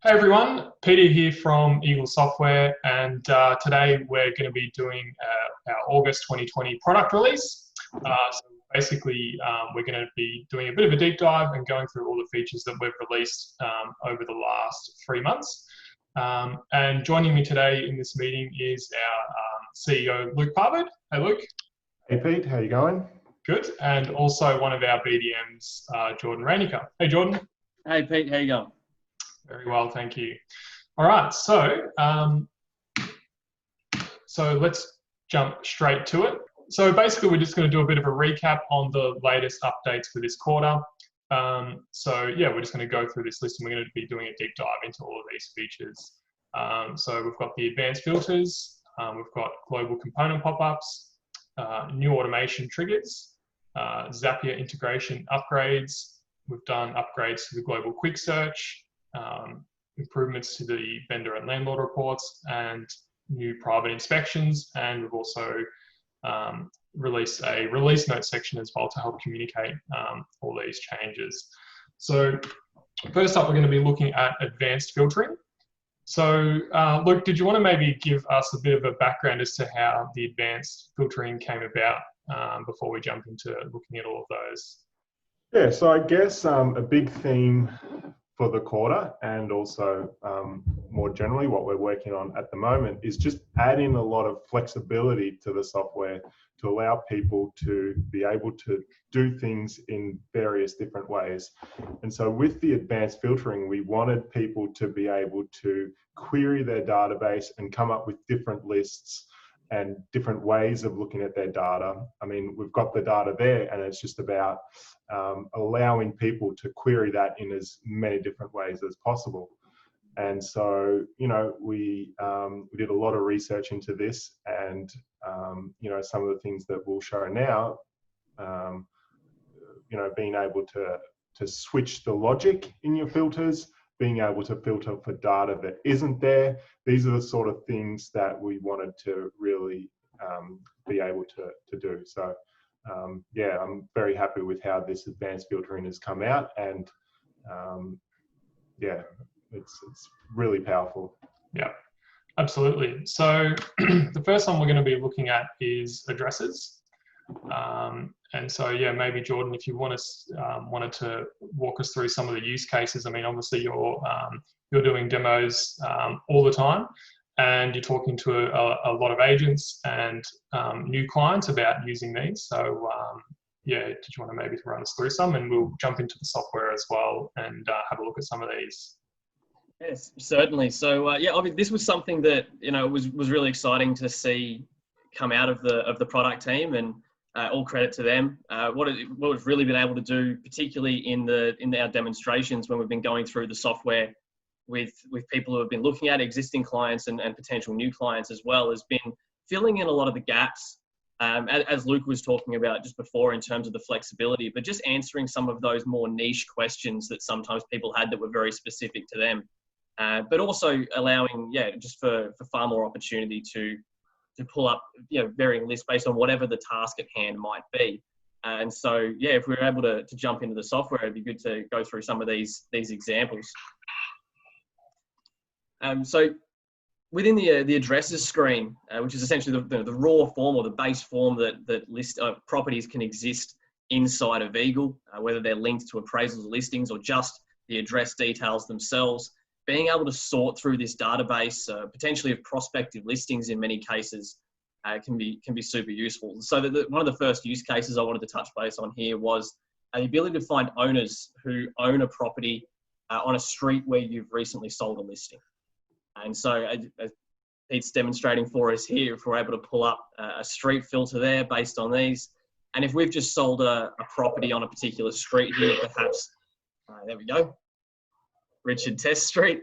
Hey everyone, Peter here from Eagle Software, and today we're going to be doing our August 2020 product release. So basically, we're going to be doing a bit of a deep dive and going through all the features that we've released over the last 3 months. And joining me today in this meeting is our CEO, Luke Parvard. Hey Luke. Hey Pete, how you going? Good. And also one of our BDMs, Jordan Rainiker. Hey Jordan. Hey Pete, how you going? Very well, thank you. All right, so let's jump straight to it. So basically, we're just going to do a bit of a recap on the latest updates for this quarter. So yeah, we're just going to go through this list and we're going to be doing a deep dive into all of these features. So we've got the advanced filters, we've got global component pop-ups, new automation triggers, Zapier integration upgrades. We've done upgrades to the global quick search, improvements to the vendor and landlord reports, and new private inspections. And we've also released a release note section as well to help communicate all these changes. So first up, we're going to be looking at advanced filtering. So Luke, did you want to maybe give us a bit of a background as to how the advanced filtering came about before we jump into looking at all of those? Yeah, so I guess a big theme for the quarter, and also more generally what we're working on at the moment, is just adding a lot of flexibility to the software to allow people to be able to do things in various different ways. And so with the advanced filtering, we wanted people to be able to query their database and come up with different lists and different ways of looking at their data. I mean, we've got the data there, and it's just about allowing people to query that in as many different ways as possible. And so, you know, we did a lot of research into this, and you know, some of the things that we'll show now, you know, being able to switch the logic in your filters, being able to filter for data that isn't there. These are the sort of things that we wanted to really be able to do. So yeah, I'm very happy with how this advanced filtering has come out, and yeah, it's really powerful. Yeah, absolutely. So the first one we're going to be looking at is addresses. And so, yeah, maybe Jordan, if you wanted to walk us through some of the use cases. I mean, obviously you're doing demos all the time, and you're talking to a lot of agents and new clients about using these. So, yeah, did you want to maybe run us through some, and we'll jump into the software as well and have a look at some of these. Yes, certainly. So yeah, obviously this was something that, you know, was really exciting to see come out of the product team, and all credit to them. What we've really been able to do, particularly in our demonstrations when we've been going through the software with people who have been looking at existing clients and potential new clients as well, has been filling in a lot of the gaps, as Luke was talking about just before, in terms of the flexibility, but just answering some of those more niche questions that sometimes people had that were very specific to them, but also allowing, yeah, just for far more opportunity to pull up, you know, varying lists based on whatever the task at hand might be. And so, yeah, if we were able to jump into the software, it'd be good to go through some of these examples. So within the addresses screen, which is essentially the raw form or the base form that list properties can exist inside of Eagle, whether they're linked to appraisals or listings or just the address details themselves, being able to sort through this database, potentially of prospective listings in many cases, can be super useful. So one of the first use cases I wanted to touch base on here was the ability to find owners who own a property on a street where you've recently sold a listing. And so as Pete's demonstrating for us here, if we're able to pull up a street filter there based on these, and if we've just sold a property on a particular street here, perhaps, there we go, Richard Test Street,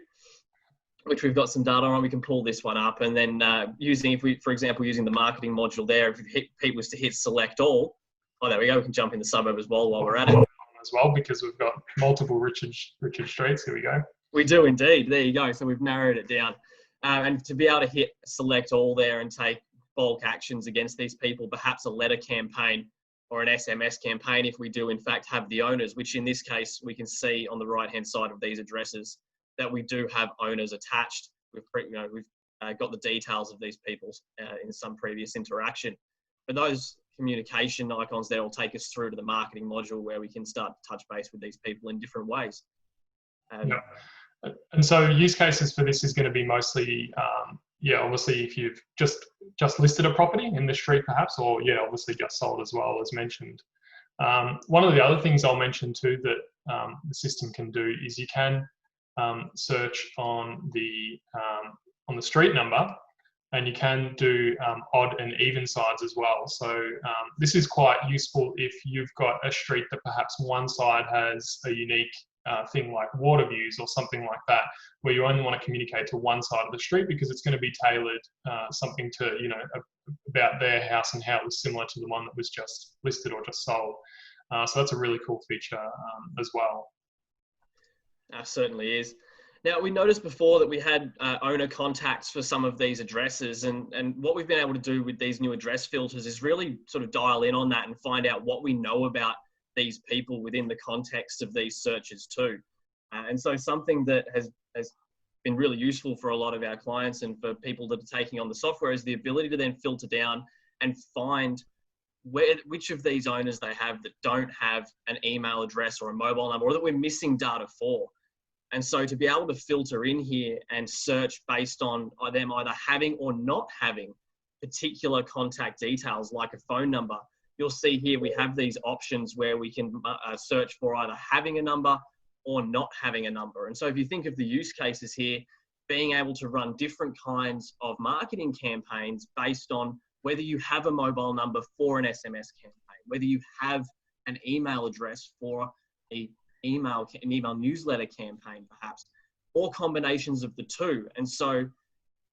which we've got some data on, we can pull this one up, and then for example, using the marketing module there, if Pete was to hit select all, oh, there we go, we can jump in the suburb as well while we're at it. As well, because we've got multiple Richard Streets, here we go. We do indeed, there you go, so we've narrowed it down. And to be able to hit select all there and take bulk actions against these people, perhaps a letter campaign or an SMS campaign if we do in fact have the owners, which in this case we can see on the right hand side of these addresses. that we do have owners attached. We've got the details of these people in some previous interaction. But those communication icons there will take us through to the marketing module where we can start to touch base with these people in different ways. Yeah. And so use cases for this is going to be mostly, obviously if you've just listed a property in the street perhaps, or obviously just sold as well, as mentioned. One of the other things I'll mention too that the system can do is you can search on the street number, and you can do odd and even sides as well. So this is quite useful if you've got a street that perhaps one side has a unique thing like water views or something like that, where you only want to communicate to one side of the street because it's going to be tailored something to, about their house and how it was similar to the one that was just listed or just sold. So that's a really cool feature as well. Certainly is. Now, we noticed before that we had owner contacts for some of these addresses, and what we've been able to do with these new address filters is really sort of dial in on that and find out what we know about these people within the context of these searches too. And so something that has been really useful for a lot of our clients and for people that are taking on the software is the ability to then filter down and find which of these owners they have that don't have an email address or a mobile number, or that we're missing data for. And so to be able to filter in here and search based on them either having or not having particular contact details like a phone number, you'll see here we have these options where we can search for either having a number or not having a number. And so if you think of the use cases here, being able to run different kinds of marketing campaigns based on whether you have a mobile number for an SMS campaign, whether you have an email address for an email newsletter campaign perhaps, or combinations of the two. And so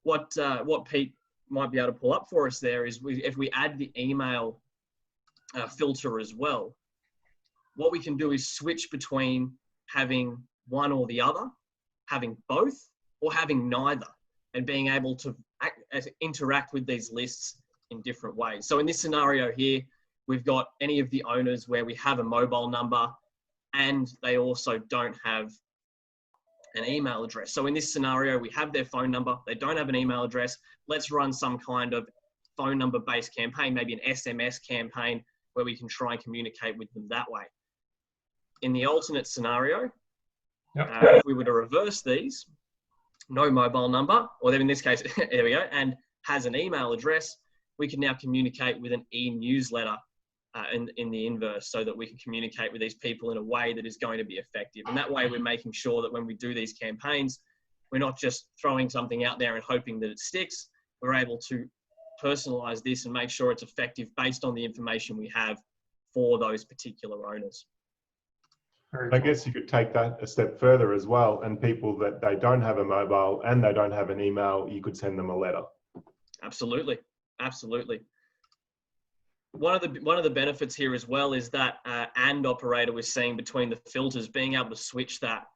what Pete might be able to pull up for us there is if we add the email filter as well, what we can do is switch between having one or the other, having both, or having neither, and being able to interact with these lists in different ways. So in this scenario here, we've got any of the owners where we have a mobile number and they also don't have an email address. So in this scenario, we have their phone number, they don't have an email address. Let's run some kind of phone number based campaign, maybe an SMS campaign where we can try and communicate with them that way. In the alternate scenario, if we were to reverse these, no mobile number, or then in this case, there we go, and has an email address, we can now communicate with an e-newsletter in the inverse, so that we can communicate with these people in a way that is going to be effective. And that way we're making sure that when we do these campaigns, we're not just throwing something out there and hoping that it sticks. We're able to personalize this and make sure it's effective based on the information we have for those particular owners. I guess you could take that a step further as well, and people that they don't have a mobile and they don't have an email, you could send them a letter. Absolutely, absolutely. One of the benefits here as well is that and operator we're seeing between the filters, being able to switch that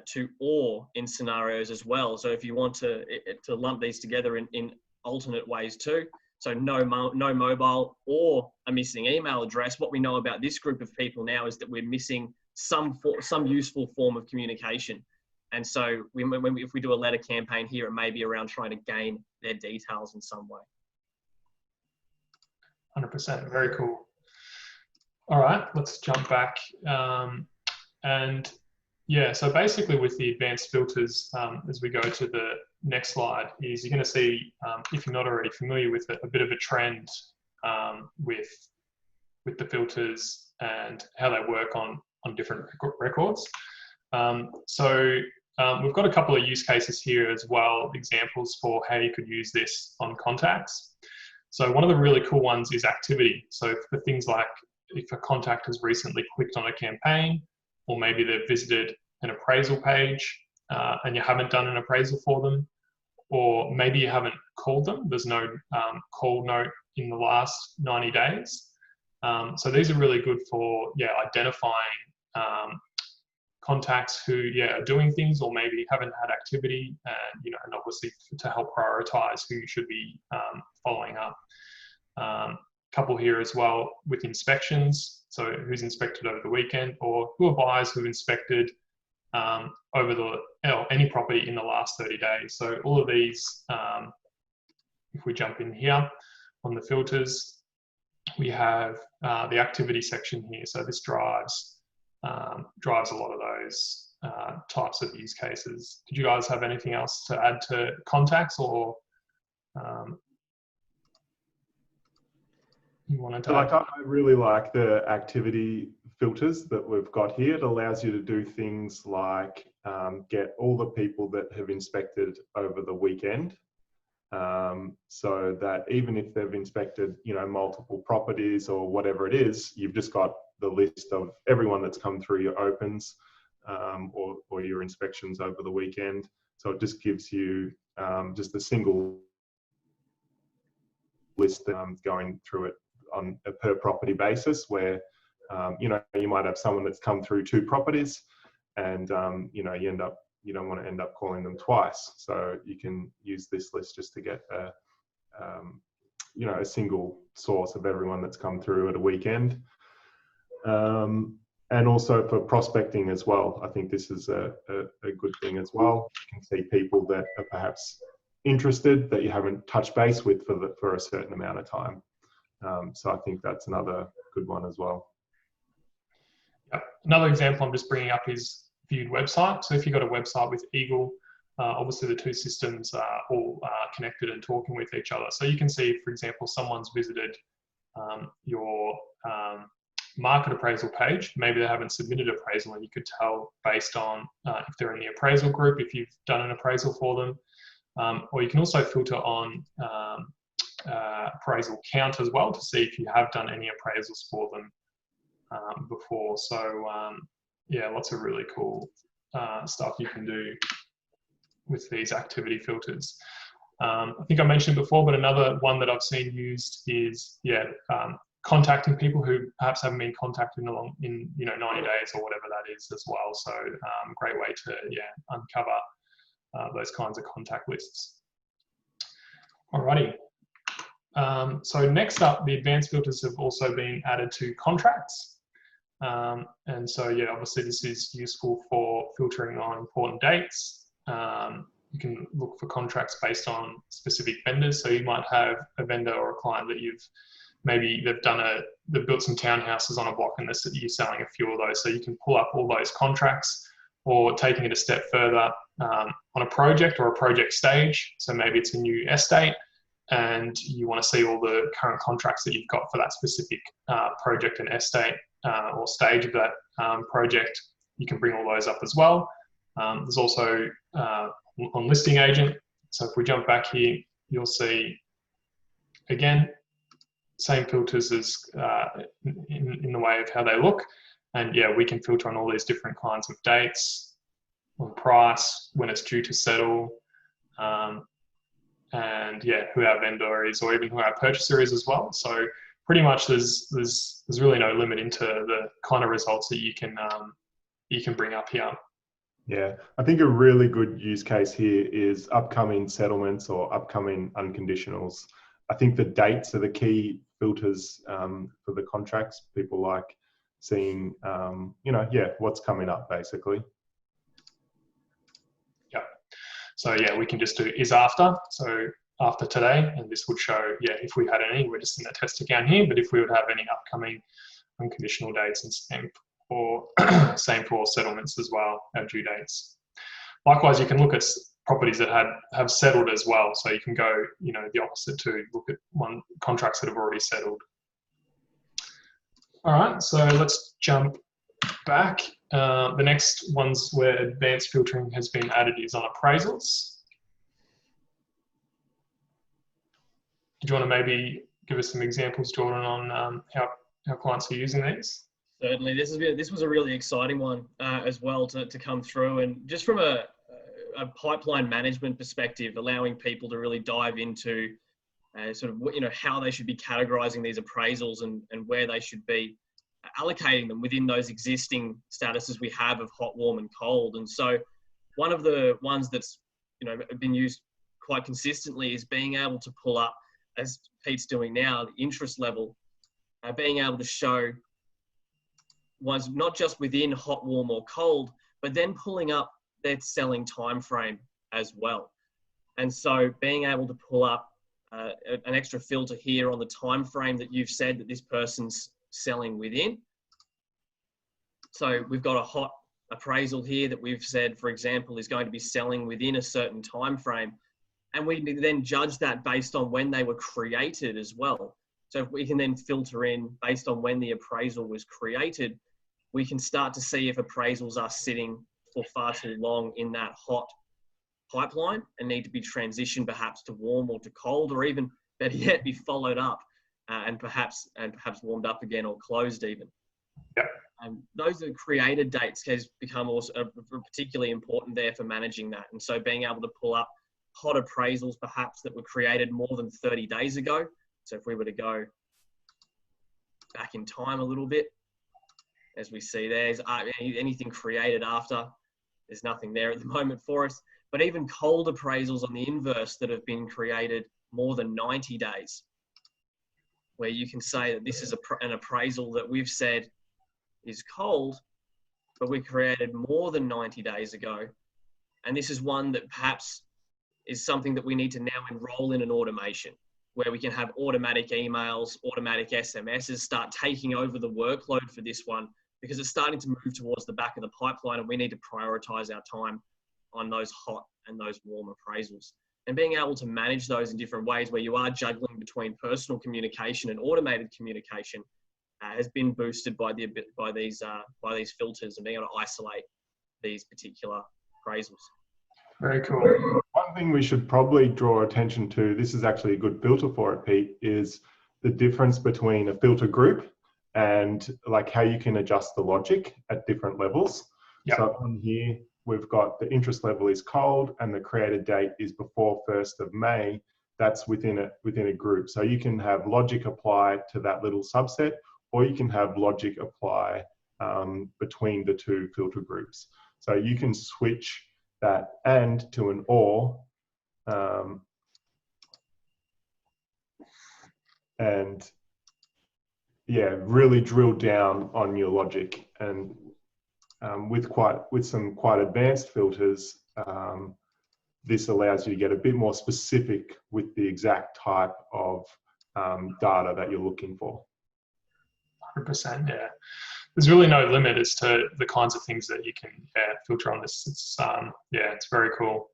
to or in scenarios as well. So if you want to lump these together in alternate ways too, so no mobile or a missing email address, what we know about this group of people now is that we're missing some useful form of communication. And so if we do a letter campaign here, it may be around trying to gain their details in some way. 100%, very cool. All right, let's jump back. And yeah, so basically with the advanced filters, as we go to the next slide, is you're going to see, if you're not already familiar with it, a bit of a trend with the filters and how they work on different records. So we've got a couple of use cases here as well, examples for how you could use this on contacts. So one of the really cool ones is activity. So for things like if a contact has recently clicked on a campaign, or maybe they've visited an appraisal page and you haven't done an appraisal for them, or maybe you haven't called them, there's no call note in the last 90 days. So these are really good for identifying contacts who are doing things or maybe haven't had activity, and and obviously to help prioritize who you should be following up. Couple here as well with inspections, so who's inspected over the weekend, or who are buyers who've inspected over any property in the last 30 days. So all of these, if we jump in here on the filters, we have the activity section here. So this drives a lot of those types of use cases. Did you guys have anything else to add to contacts, or you wanted to So add? I really like the activity filters that we've got here. It allows you to do things like get all the people that have inspected over the weekend, so that even if they've inspected, multiple properties or whatever it is, you've just got the list of everyone that's come through your opens or your inspections over the weekend. So it just gives you just a single list going through it on a per property basis, where you might have someone that's come through 2 properties, and you don't want to end up calling them twice. So you can use this list just to get a single source of everyone that's come through at a weekend. And also for prospecting as well, I think this is a good thing as well. You can see people that are perhaps interested that you haven't touched base with for a certain amount of time. So I think that's another good one as well. Yeah. Another example I'm just bringing up is viewed website. So if you've got a website with Eagle, obviously the two systems are all connected and talking with each other. So you can see, for example, someone's visited your market appraisal page. Maybe they haven't submitted appraisal, and you could tell based on if they're in the appraisal group, if you've done an appraisal for them. Or you can also filter on appraisal count as well to see if you have done any appraisals for them before. So yeah, lots of really cool stuff you can do with these activity filters. I think I mentioned before, but another one that I've seen used is contacting people who perhaps haven't been contacted in 90 days or whatever that is as well. So great way to uncover those kinds of contact lists. Alrighty. So next up, the advanced filters have also been added to contracts. And so yeah, obviously this is useful for filtering on important dates. You can look for contracts based on specific vendors. So you might have a vendor or a client that they've built some townhouses on a block, and you're selling a few of those. So you can pull up all those contracts, or taking it a step further on a project or a project stage. So maybe it's a new estate, and you want to see all the current contracts that you've got for that specific project and estate or stage of that project. You can bring all those up as well. There's also on listing agent. So if we jump back here, you'll see again same filters as in the way of how they look. And yeah, we can filter on all these different kinds of dates, on price, when it's due to settle, and yeah, who our vendor is, or even who our purchaser is as well. So pretty much there's really no limit into the kind of results that you can bring up here. Yeah, I think a really good use case here is upcoming settlements or upcoming unconditionals. I think the dates are the key filters for the contracts. People like seeing, what's coming up basically. Yeah. So yeah, we can just do is after. So after today, and this would show, yeah, if we had any, we're just in the test account here, but if we would have any upcoming unconditional dates, and same for settlements as well, our due dates. Likewise, you can look at properties that have settled as well. So you can go, the opposite too, look at contracts that have already settled. All right, so let's jump back. The next ones where advanced filtering has been added is on appraisals. Do you want to maybe give us some examples, Jordan, on how clients are using these? Certainly, this was a really exciting one as well to come through, and just from a pipeline management perspective, allowing people to really dive into how they should be categorizing these appraisals and where they should be allocating them within those existing statuses we have of hot, warm, and cold. And so, one of the ones that's been used quite consistently is being able to pull up, as Pete's doing now, the interest level, being able to show was not just within hot, warm, or cold, but then pulling up their selling time frame as well. And so being able to pull up an extra filter here on the time frame that you've said that this person's selling within. So we've got a hot appraisal here that we've said, for example, is going to be selling within a certain time frame. And we then judge that based on when they were created as well. So if we can then filter in based on when the appraisal was created, we can start to see if appraisals are sitting for far too long in that hot pipeline and need to be transitioned perhaps to warm or to cold, or even better yet, be followed up and perhaps warmed up again or closed even. Yeah. Those are created dates has become also particularly important there for managing that. And so being able to pull up hot appraisals perhaps that were created more than 30 days ago. So if we were to go back in time a little bit, as we see there's anything created after, there's nothing there at the moment for us. But even cold appraisals on the inverse that have been created more than 90 days, where you can say that this is an appraisal that we've said is cold, but we created more than 90 days ago. And this is one that perhaps is something that we need to now enroll in an automation, where we can have automatic emails, automatic SMSs start taking over the workload for this one, because it's starting to move towards the back of the pipeline and we need to prioritize our time on those hot and those warm appraisals. And being able to manage those in different ways where you are juggling between personal communication and automated communication has been boosted by these filters and being able to isolate these particular appraisals. Very cool. One thing we should probably draw attention to, this is actually a good filter for it, Pete, is the difference between a filter group and like how you can adjust the logic at different levels. Yep. So on here, we've got the interest level is cold and the created date is before 1st of May. That's within a group. So you can have logic apply to that little subset, or you can have logic apply between the two filter groups. So you can switch that and to an or, and yeah, really drill down on your logic. And with some quite advanced filters, this allows you to get a bit more specific with the exact type of data that you're looking for. 100%, yeah. There's really no limit as to the kinds of things that you can filter on this. It's it's very cool.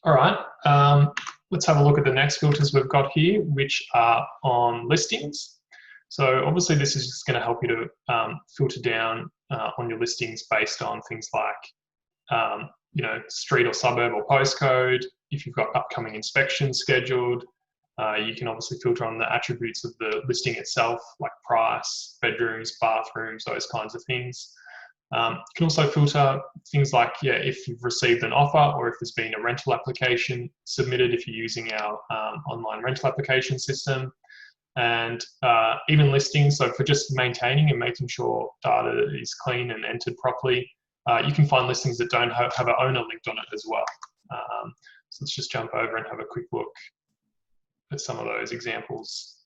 All right, let's have a look at the next filters we've got here, which are on listings. So obviously this is just going to help you to filter down on your listings based on things like street or suburb or postcode. If you've got upcoming inspections scheduled, you can obviously filter on the attributes of the listing itself, like price, bedrooms, bathrooms, those kinds of things. You can also filter things like, if you've received an offer or if there's been a rental application submitted, if you're using our online rental application system, and even listings. So for just maintaining and making sure data is clean and entered properly, you can find listings that don't have an owner linked on it as well. So let's just jump over and have a quick look at some of those examples.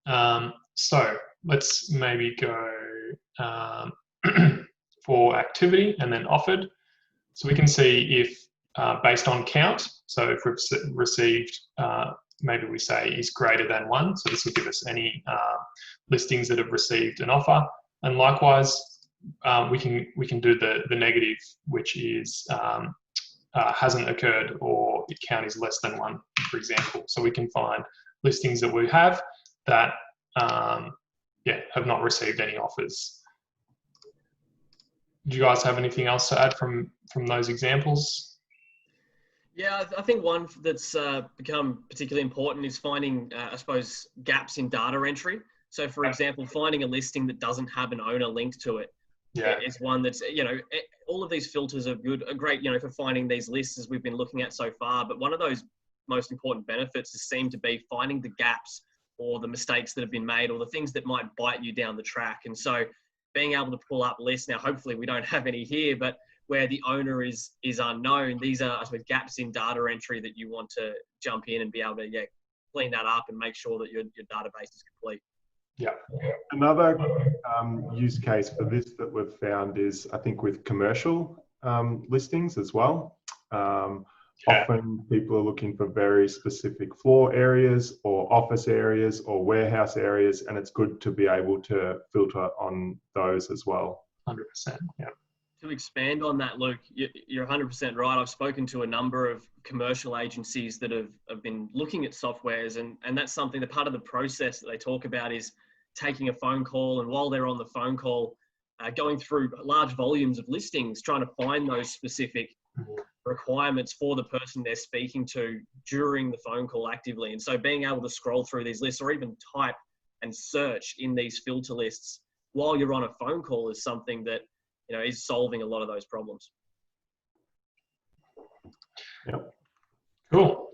So let's maybe go for activity and then offered. So we can see if based on count, so if we've received, maybe we say is greater than 1, so this will give us any listings that have received an offer. And likewise, we can do the negative, which is hasn't occurred, or count is less than 1, for example. So we can find listings that we have that have not received any offers. Do you guys have anything else to add from those examples? Yeah, I think one that's become particularly important is finding, I suppose, gaps in data entry. So, for example, finding a listing that doesn't have an owner linked to it is one that's, all of these filters are great, for finding these lists as we've been looking at so far. But one of those most important benefits seem to be finding the gaps or the mistakes that have been made or the things that might bite you down the track. And so being able to pull up lists, now hopefully we don't have any here, but where the owner is unknown, these are, I suppose, gaps in data entry that you want to jump in and be able to clean that up and make sure that your database is complete. Yeah. Another use case for this that we've found is, I think, with commercial listings as well. Often people are looking for very specific floor areas or office areas or warehouse areas, and it's good to be able to filter on those as well. 100%. Yeah. To expand on that, Luke, you're 100% right. I've spoken to a number of commercial agencies that have been looking at softwares, and that's something that part of the process that they talk about is taking a phone call, and while they're on the phone call, going through large volumes of listings, trying to find those specific requirements for the person they're speaking to during the phone call actively. And so being able to scroll through these lists or even type and search in these filter lists while you're on a phone call is something that, you know, is solving a lot of those problems. Yep. Cool.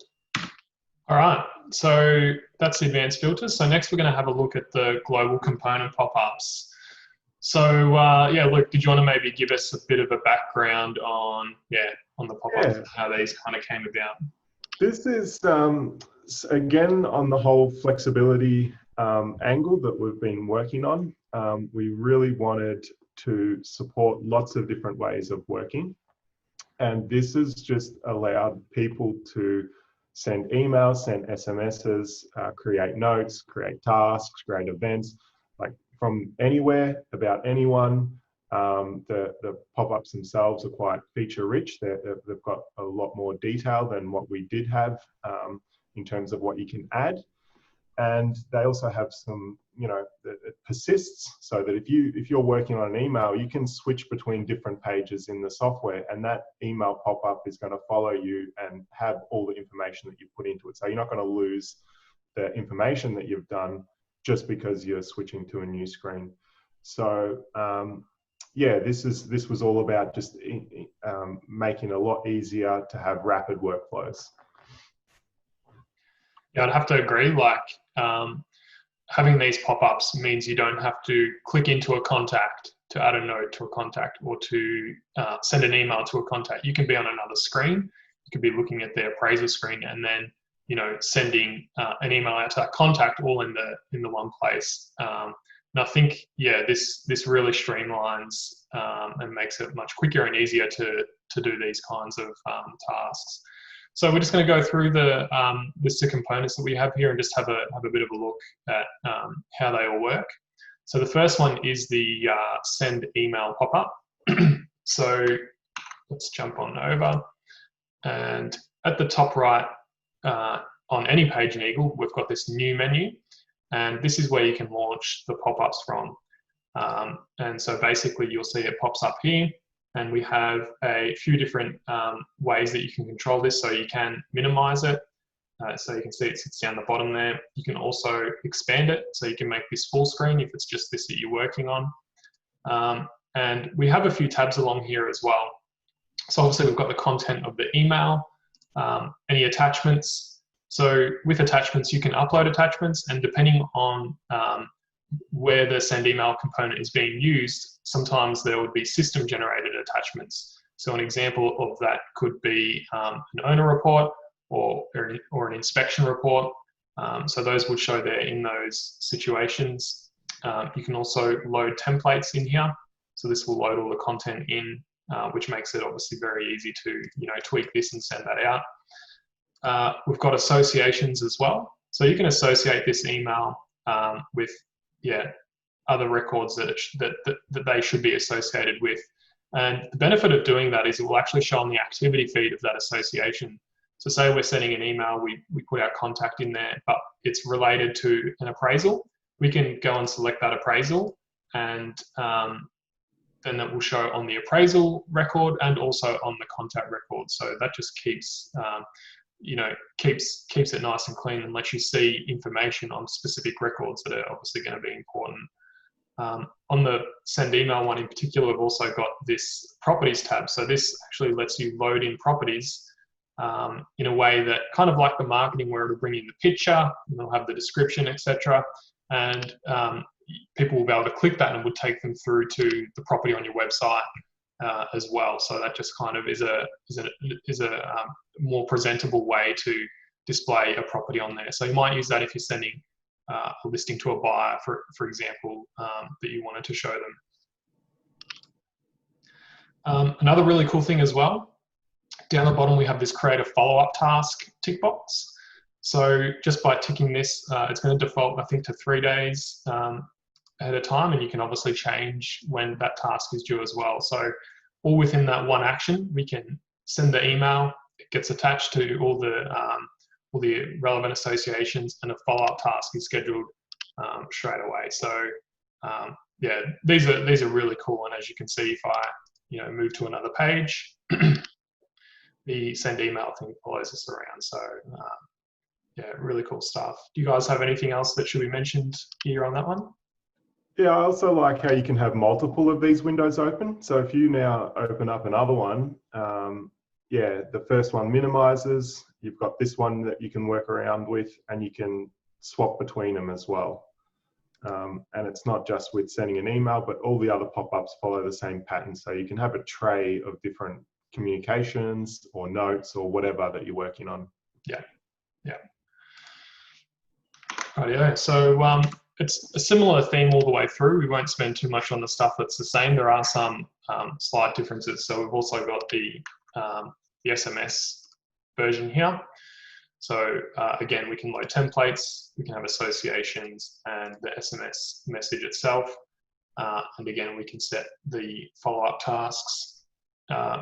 All right, so that's the advanced filters. So next we're going to have a look at the global component pop-ups. So yeah, Luke, did you want to maybe give us a bit of a background on the pop-ups and how these kind of came about? This is, again, on the whole flexibility angle that we've been working on. We really wanted to support lots of different ways of working. And this has just allowed people to send emails, send SMSs, create notes, create tasks, create events, like from anywhere, about anyone. The pop-ups themselves are quite feature-rich. They've got a lot more detail than what we did have in terms of what you can add. And they also have some, you know, it persists, so that if you're working on an email, you can switch between different pages in the software, and that email pop-up is going to follow you and have all the information that you put into it. So you're not going to lose the information that you've done just because you're switching to a new screen. So yeah, this was all about just making it a lot easier to have rapid workflows. Yeah, I'd have to agree. Like having these pop-ups means you don't have to click into a contact to add a note to a contact or to send an email to a contact. You can be on another screen. You could be looking at their appraisal screen and then, you know, sending an email out to that contact all in the one place. And I think, yeah, this really streamlines and makes it much quicker and easier to do these kinds of tasks. So we're just going to go through the list of components that we have here and just have a bit of a look at how they all work. So the first one is the send email pop-up. So let's jump on over. And at the top right, on any page in Eagle, we've got this new menu. And this is where you can launch the pop-ups from. And so basically you'll see it pops up here. And we have a few different ways that you can control this. So you can minimize it. So you can see it sits down the bottom there. You can also expand it. So you can make this full screen if it's just this that you're working on. And we have a few tabs along here as well. So obviously we've got the content of the email, any attachments. So with attachments, you can upload attachments, and depending on where the send email component is being used, sometimes there would be system generated attachments. So an example of that could be an owner report or an inspection report. So those would show there in those situations. You can also load templates in here. So this will load all the content in, which makes it obviously very easy to, you know, tweak this and send that out. We've got associations as well. So you can associate this email with other records that they should be associated with. And the benefit of doing that is it will actually show on the activity feed of that association. So say we're sending an email, we put our contact in there, but it's related to an appraisal. We can go and select that appraisal, and then that will show on the appraisal record and also on the contact record. So that just keeps keeps it nice and clean and lets you see information on specific records that are obviously going to be important. On the send email one in particular, we've also got this properties tab. So this actually lets you load in properties in a way that kind of like the marketing, where it'll bring in the picture, and it'll have the description, etc. And people will be able to click that and it would take them through to the property on your website as well. So that just kind of is a more presentable way to display a property on there. So you might use that if you're sending a listing to a buyer, for example, that you wanted to show them. Another really cool thing as well, down the bottom we have this create a follow-up task tick box. So just by ticking this, it's going to default, I think, to 3 days ahead of time, and you can obviously change when that task is due as well. So all within that one action, we can send the email, it gets attached to all the relevant associations, and a follow-up task is scheduled straight away. So yeah, these are really cool. And as you can see, if I move to another page, the send email thing follows us around. So yeah, really cool stuff. Do you guys have anything else that should be mentioned here on that one? Yeah, I also like how you can have multiple of these windows open. So if you now open up another one, yeah, the first one minimizes. You've got this one that you can work around with, and you can swap between them as well. And it's not just with sending an email, but all the other pop-ups follow the same pattern. So you can have a tray of different communications or notes or whatever that you're working on. Yeah, yeah. Rightio. So it's a similar theme all the way through. We won't spend too much on the stuff that's the same. There are some slight differences. So we've also got the SMS version here. So again, we can load templates, we can have associations, and the SMS message itself. And again, we can set the follow-up tasks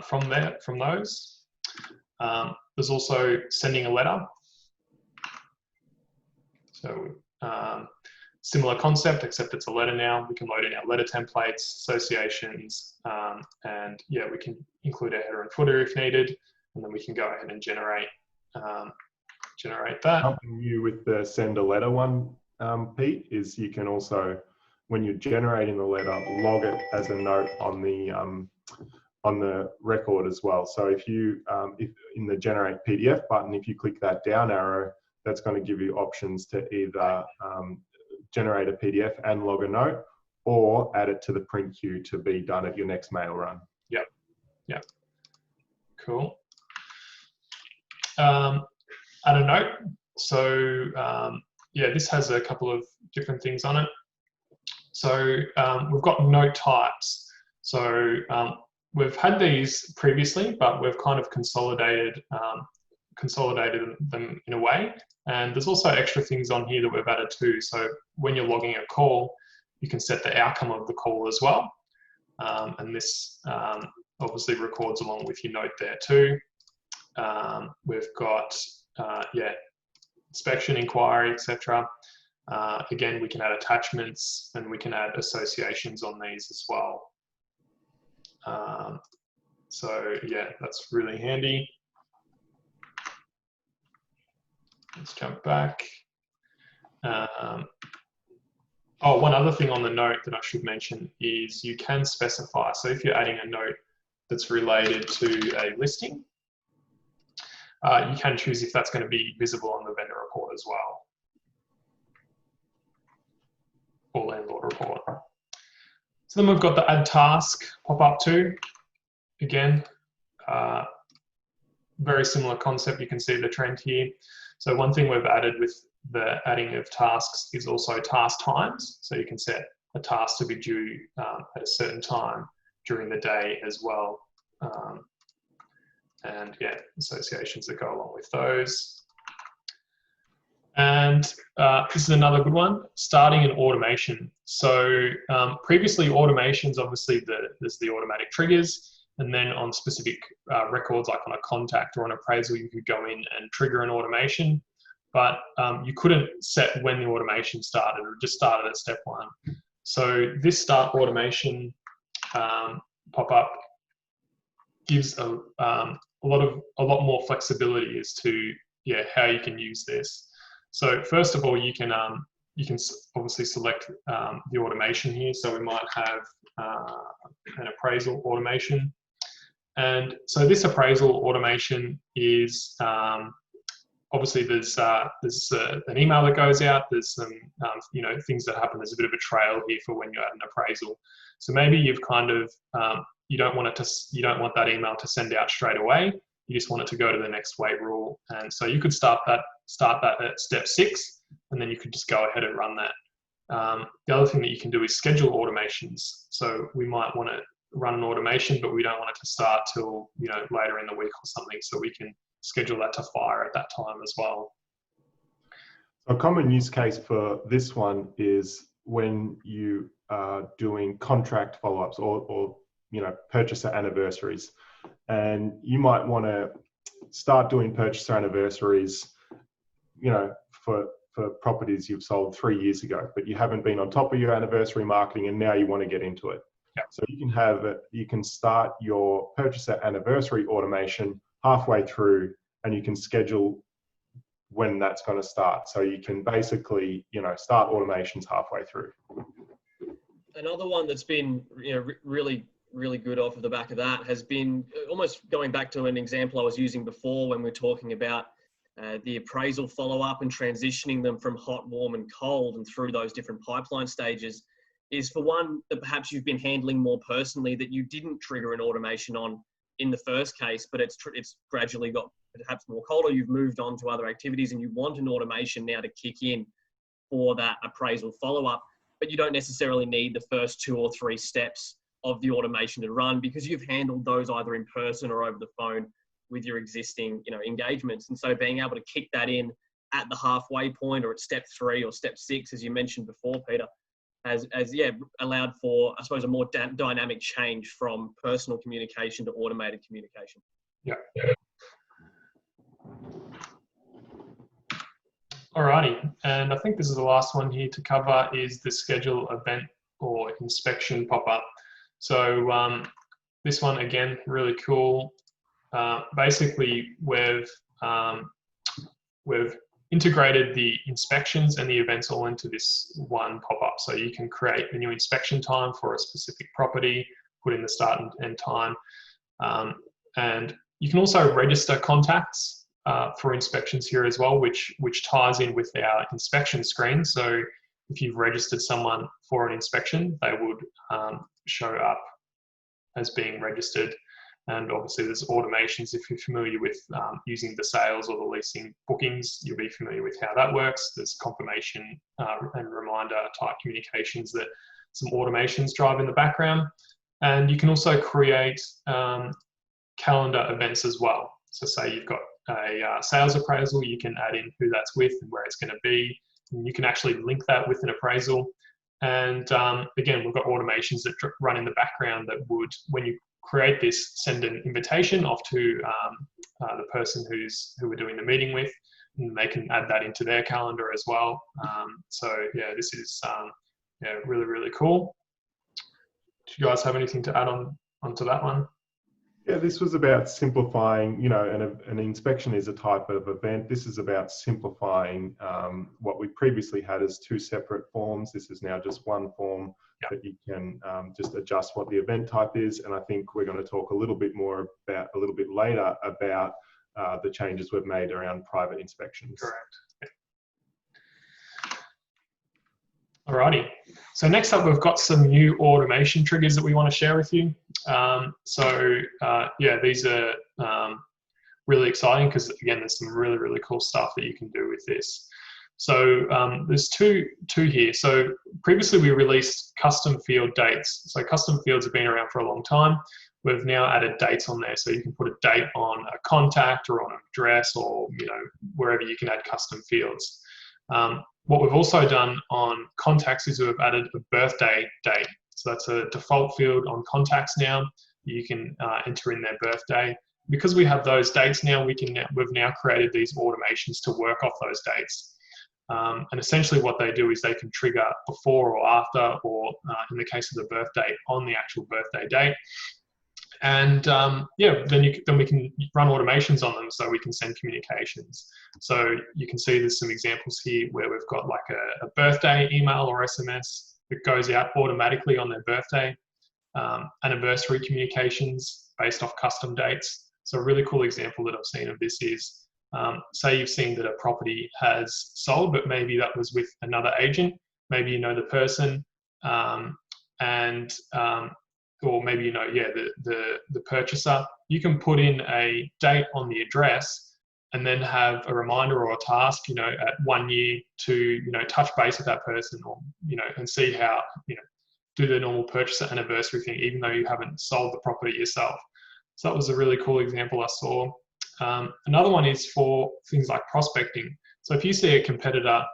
from those. There's also sending a letter. So similar concept, except it's a letter now. We can load in our letter templates, associations, and yeah, we can include a header and footer if needed, and then we can go ahead and generate that. Helping you with the send a letter one, Pete, is you can also, when you're generating the letter, log it as a note on the record as well. So if you, if in the generate PDF button, if you click that down arrow, that's going to give you options to either generate a PDF and log a note, or add it to the print queue to be done at your next mail run. Yep, yep, cool. Add a note. So yeah, this has a couple of different things on it. So we've got note types. So we've had these previously, but we've kind of consolidated them in a way. And there's also extra things on here that we've added too. So when you're logging a call, you can set the outcome of the call as well. And this obviously records along with your note there too. We've got, yeah, inspection, inquiry, etc. Again, we can add attachments, and we can add associations on these as well. So yeah, that's really handy. Let's jump back. Oh, one other thing on the note that I should mention is you can specify. So if you're adding a note that's related to a listing, you can choose if that's going to be visible on the vendor report as well, or landlord report. So then we've got the add task pop-up too. Again, very similar concept. You can see the trend here. So one thing we've added with the adding of tasks is also task times. So you can set a task to be due at a certain time during the day as well. And yeah, associations that go along with those. And this is another good one, starting an automation. So previously automations, obviously there's the automatic triggers, and then on specific records like on a contact or an appraisal, you could go in and trigger an automation, but you couldn't set when the automation started, or just started at step one. So this start automation pop-up gives a lot more flexibility as to how you can use this. So first of all, you can obviously select the automation here. So we might have an appraisal automation, and so this appraisal automation is obviously there's an email that goes out. There's some things that happen. There's a bit of a trail here for when you add an appraisal. So maybe you've kind of you don't want that email to send out straight away. You just want it to go to the next wait rule, and so you could start that at step 6, and then you could just go ahead and run that. The other thing that you can do is schedule automations. So we might want to run an automation, but we don't want it to start till later in the week or something. So we can schedule that to fire at that time as well. A common use case for this one is when you are doing contract follow-ups or purchaser anniversaries, and you might want to start doing purchaser anniversaries, for properties you've sold 3 years ago, but you haven't been on top of your anniversary marketing, and now you want to get into it. Yeah. So you can start your purchaser anniversary automation halfway through, and you can schedule when that's going to start. So you can basically, start automations halfway through. Another one that's been, really, really good off of the back of that has been almost going back to an example I was using before when we're talking about the appraisal follow-up and transitioning them from hot, warm and cold and through those different pipeline stages, is for one that perhaps you've been handling more personally that you didn't trigger an automation on in the first case, but it's gradually got perhaps more cold, or you've moved on to other activities and you want an automation now to kick in for that appraisal follow-up, but you don't necessarily need the first 2 or 3 steps of the automation to run because you've handled those either in person or over the phone with your existing engagements. And so being able to kick that in at the halfway point or at step 3 or step 6, as you mentioned before, Peter, has allowed for, I suppose, a more dynamic change from personal communication to automated communication. Yeah. Alrighty, and I think this is the last one here to cover is the schedule event or inspection pop-up. So this one, again, really cool. Basically, we've integrated the inspections and the events all into this one pop-up. So you can create a new inspection time for a specific property, put in the start and end time, and you can also register contacts for inspections here as well, which ties in with our inspection screen. So if you've registered someone for an inspection, they would show up as being registered. And obviously there's automations. If you're familiar with using the sales or the leasing bookings, you'll be familiar with how that works. There's confirmation and reminder type communications that some automations drive in the background. And you can also create calendar events as well. So say you've got a sales appraisal, you can add in who that's with and where it's going to be. And you can actually link that with an appraisal. And again, we've got automations that run in the background that would, when you create this, send an invitation off to the person who we're doing the meeting with, and they can add that into their calendar as well. So yeah, this is really, really cool. Do you guys have anything to add onto that one? Yeah, this was about simplifying, an inspection is a type of event. This is about simplifying what we previously had as 2 separate forms. This is now just one form that you can just adjust what the event type is. And I think we're going to talk a little bit later about the changes we've made around private inspections. Correct. Alrighty, so next up we've got some new automation triggers that we want to share with you. Yeah, these are really exciting because again, there's some really, really cool stuff that you can do with this. So there's two here. So previously we released custom field dates. So custom fields have been around for a long time. We've now added dates on there, so you can put a date on a contact or on an address, or wherever you can add custom fields. What we've also done on contacts is we've added a birthday date. So that's a default field on contacts now. You can enter in their birthday. Because we have those dates now, we've now created these automations to work off those dates. And essentially what they do is they can trigger before or after, or in the case of the birthday, on the actual birthday date. And then we can run automations on them, so we can send communications. So you can see there's some examples here where we've got like a birthday email or SMS that goes out automatically on their birthday, anniversary communications based off custom dates. So a really cool example that I've seen of this is, say you've seen that a property has sold, but maybe that was with another agent. Maybe you know the person, or maybe the purchaser. You can put in a date on the address, and then have a reminder or a task, at 1 year to, touch base with that person, or, and see how, do the normal purchase anniversary thing, even though you haven't sold the property yourself. So that was a really cool example I saw. Another one is for things like prospecting. So if you see a competitor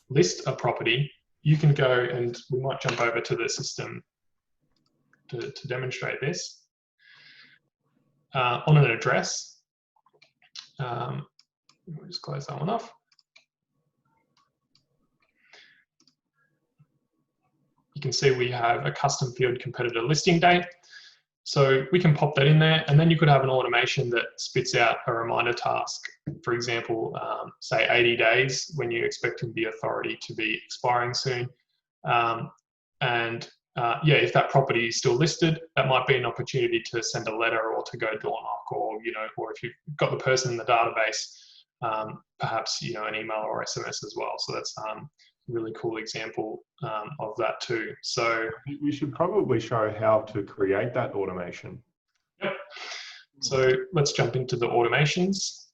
list a property, you can go, and we might jump over to the system to demonstrate this, on an address. We'll just close that one off. You can see we have a custom field competitor listing date. So we can pop that in there, and then you could have an automation that spits out a reminder task. For example, say 80 days when you're expecting the authority to be expiring soon. Yeah, if that property is still listed, that might be an opportunity to send a letter or to go door knock, or, or if you've got the person in the database, perhaps, an email or SMS as well. So that's a really cool example of that too. So we should probably show how to create that automation. Yep. So let's jump into the automations,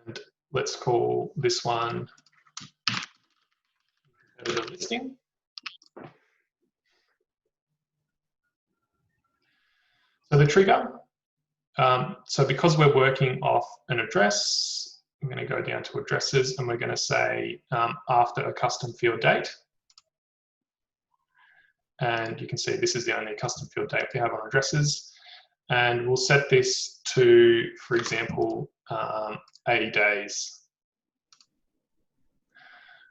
and let's call this one competitor listing. So the trigger, so because we're working off an address, I'm going to go down to addresses, and we're going to say after a custom field date. And you can see this is the only custom field date we have on addresses. And we'll set this to, for example, 80 days.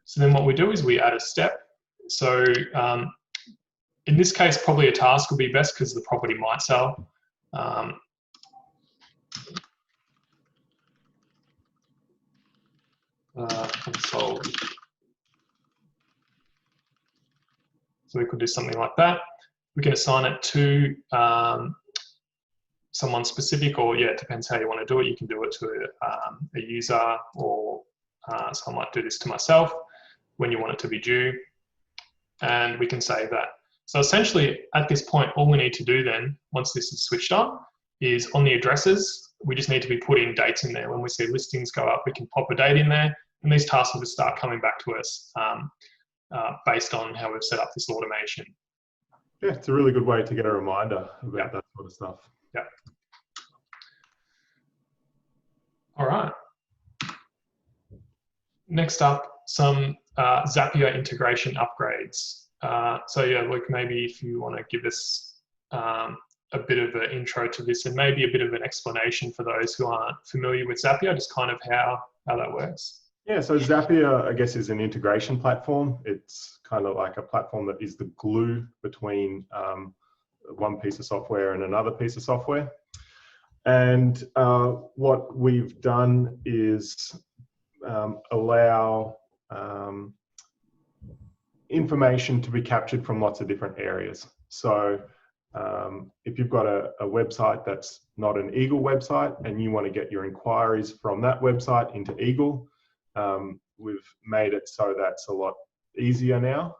So then what we do is we add a step. So in this case, probably a task would be best because the property might sell. Unsold. So we could do something like that. We can assign it to someone specific, or yeah, it depends how you want to do it. You can do it to a user, or so I might do this to myself when you want it to be due, and we can save that. So essentially at this point, all we need to do then, once this is switched on, is on the addresses, we just need to be putting dates in there. When we see listings go up, we can pop a date in there, and these tasks will just start coming back to us based on how we've set up this automation. Yeah, it's a really good way to get a reminder about that sort of stuff. Yeah. All right. Next up, some Zapier integration upgrades. So yeah, Luke, maybe if you want to give us a bit of an intro to this, and maybe a bit of an explanation for those who aren't familiar with Zapier, just kind of how that works. Yeah, so Zapier, I guess, is an integration platform. It's kind of like a platform that is the glue between one piece of software and another piece of software. And what we've done is allow information to be captured from lots of different areas. So if you've got a website that's not an Eagle website and you want to get your inquiries from that website into Eagle, we've made it so that's a lot easier now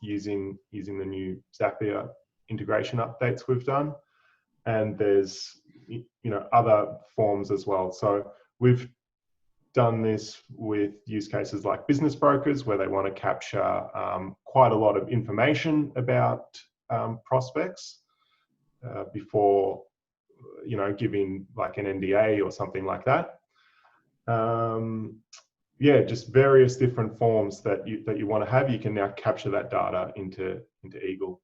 using the new Zapier integration updates we've done. And there's other forms as well. So we've done this with use cases like business brokers, where they want to capture quite a lot of information about prospects before giving like an NDA or something like that. Yeah, just various different forms that you want to have. You can now capture that data into Eagle.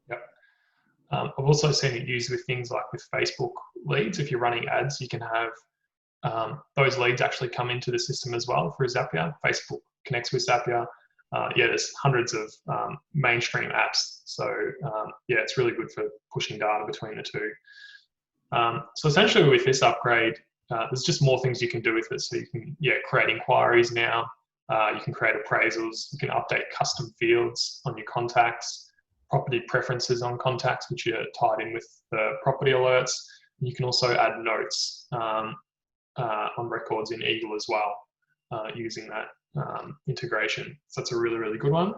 Yep. I've also seen it used with things like with Facebook leads. If you're running ads, you can have those leads actually come into the system as well through Zapier. Facebook connects with Zapier. Yeah, there's hundreds of mainstream apps. So yeah, it's really good for pushing data between the two. So essentially with this upgrade, there's just more things you can do with it. So you can create inquiries now. You can create appraisals. You can update custom fields on your contacts, property preferences on contacts, which are tied in with the property alerts. You can also add notes on records in Eagle as well, using that integration. So that's a really, really good one.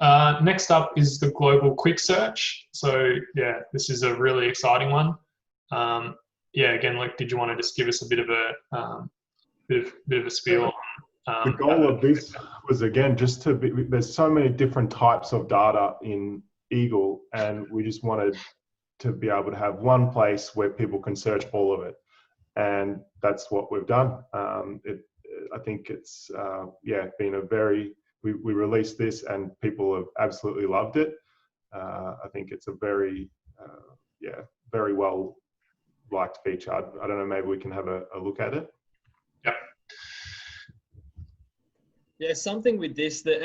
Next up is the global quick search. So yeah, this is a really exciting one. Yeah, again, like, did you want to just give us a bit of a bit of a spiel? The goal of this was, again, just to be, there's so many different types of data in Eagle, and we just wanted to be able to have one place where people can search all of it. And that's what we've done. I think it's, been a very, we released this and people have absolutely loved it. I think it's a very, very well liked feature. I don't know, maybe we can have a look at it. Yeah. Yeah, something with this that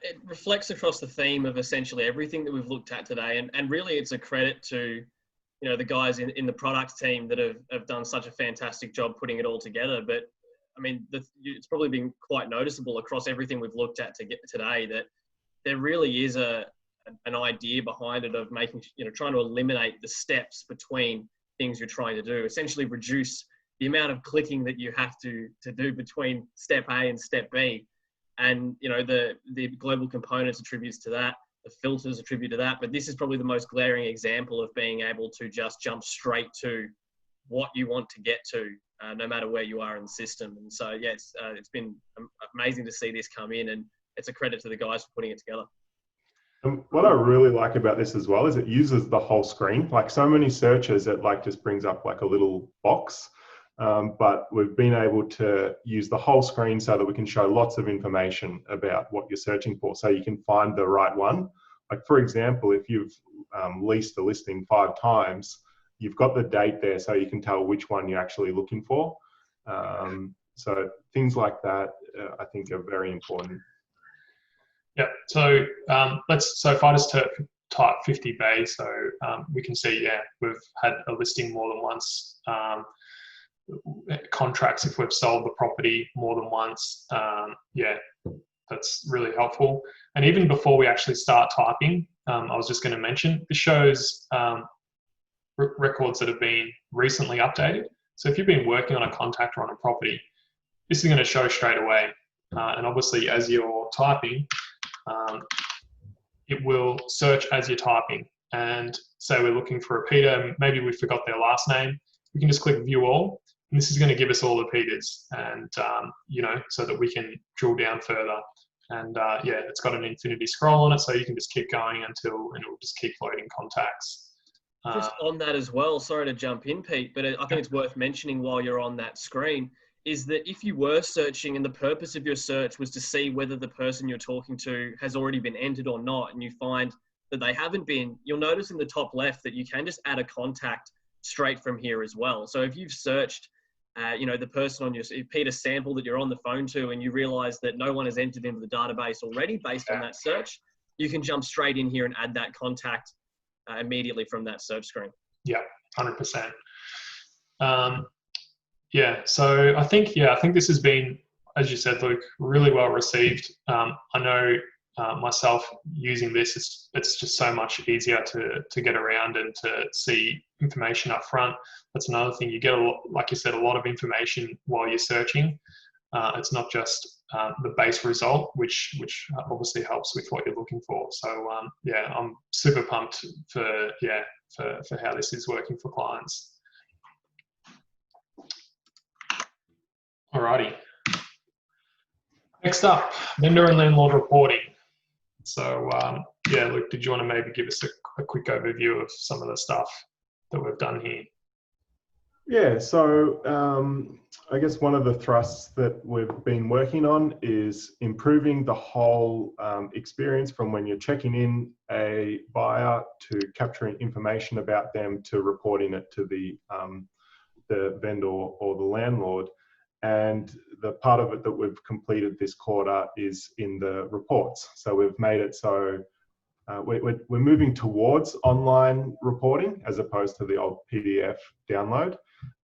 it reflects across the theme of essentially everything that we've looked at today. And really it's a credit to, you know, the guys in the product team that have done such a fantastic job putting it all together. But I mean, it's probably been quite noticeable across everything we've looked at today that there really is an idea behind it of making, you know, trying to eliminate the steps between things you're trying to do, essentially reduce the amount of clicking that you have to do between step A and step B. And, you know, the global components attributes to that, the filters attribute to that, but this is probably the most glaring example of being able to just jump straight to what you want to get to, no matter where you are in the system. And so, yeah, it's been amazing to see this come in, and it's a credit to the guys for putting it together. And what I really like about this as well is it uses the whole screen. Like so many searches, it like just brings up like a little box. But we've been able to use the whole screen so that we can show lots of information about what you're searching for, so you can find the right one. Like, for example, if you've leased a listing 5 times, you've got the date there so you can tell which one you're actually looking for. So things like that, I think, are very important. Yeah, so if I just type 50 bay, so we can see, yeah, we've had a listing more than once. Contracts if we've sold the property more than once. Yeah, that's really helpful. And even before we actually start typing, I was just going to mention, this shows records that have been recently updated. So if you've been working on a contract or on a property, this is going to show straight away. And obviously, as you're typing, it will search as you're typing. And say we're looking for a Peter, maybe we forgot their last name, we can just click View All. And this is going to give us all the Peters, and you know, so that we can drill down further. And yeah, it's got an infinity scroll on it, so you can just keep going and it will just keep loading contacts. Just on that as well, sorry to jump in, Pete, but I think it's worth mentioning while you're on that screen, is that if you were searching and the purpose of your search was to see whether the person you're talking to has already been entered or not, and you find that they haven't been, you'll notice in the top left that you can just add a contact straight from here as well. So if you've searched, you know, the person on your Peter sample that you're on the phone to, and you realize that no one has entered into the database already based on that search, you can jump straight in here and add that contact immediately from that search screen. Yeah, 100%. Yeah, so I think this has been, as you said, Luke, really well received. I know myself using this, it's just so much easier to get around and to see information up front. That's another thing. You get, like you said, a lot of information while you're searching. It's not just the base result, which obviously helps with what you're looking for. So yeah, I'm super pumped for how this is working for clients. Alrighty. Next up, vendor and landlord reporting. So yeah, Luke, did you want to maybe give us a quick overview of some of the stuff that we've done here? Yeah, so I guess one of the thrusts that we've been working on is improving the whole experience from when you're checking in a buyer to capturing information about them to reporting it to the vendor or the landlord. And the part of it that we've completed this quarter is in the reports. So we've made it so we're moving towards online reporting as opposed to the old PDF download.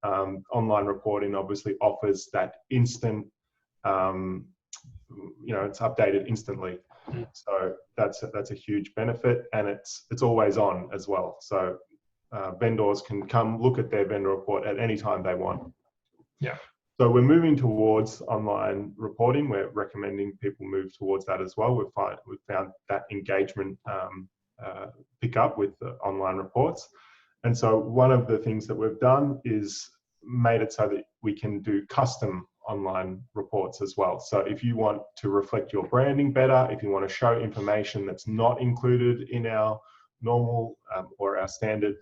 Online reporting obviously offers that instant, you know, it's updated instantly. So that's a huge benefit, and it's always on as well. So vendors can come look at their vendor report at any time they want. Yeah. So we're moving towards online reporting. We're recommending people move towards that as well. We've found that engagement pick up with the online reports. And so one of the things that we've done is made it so that we can do custom online reports as well. So if you want to reflect your branding better, if you want to show information that's not included in our normal or our standard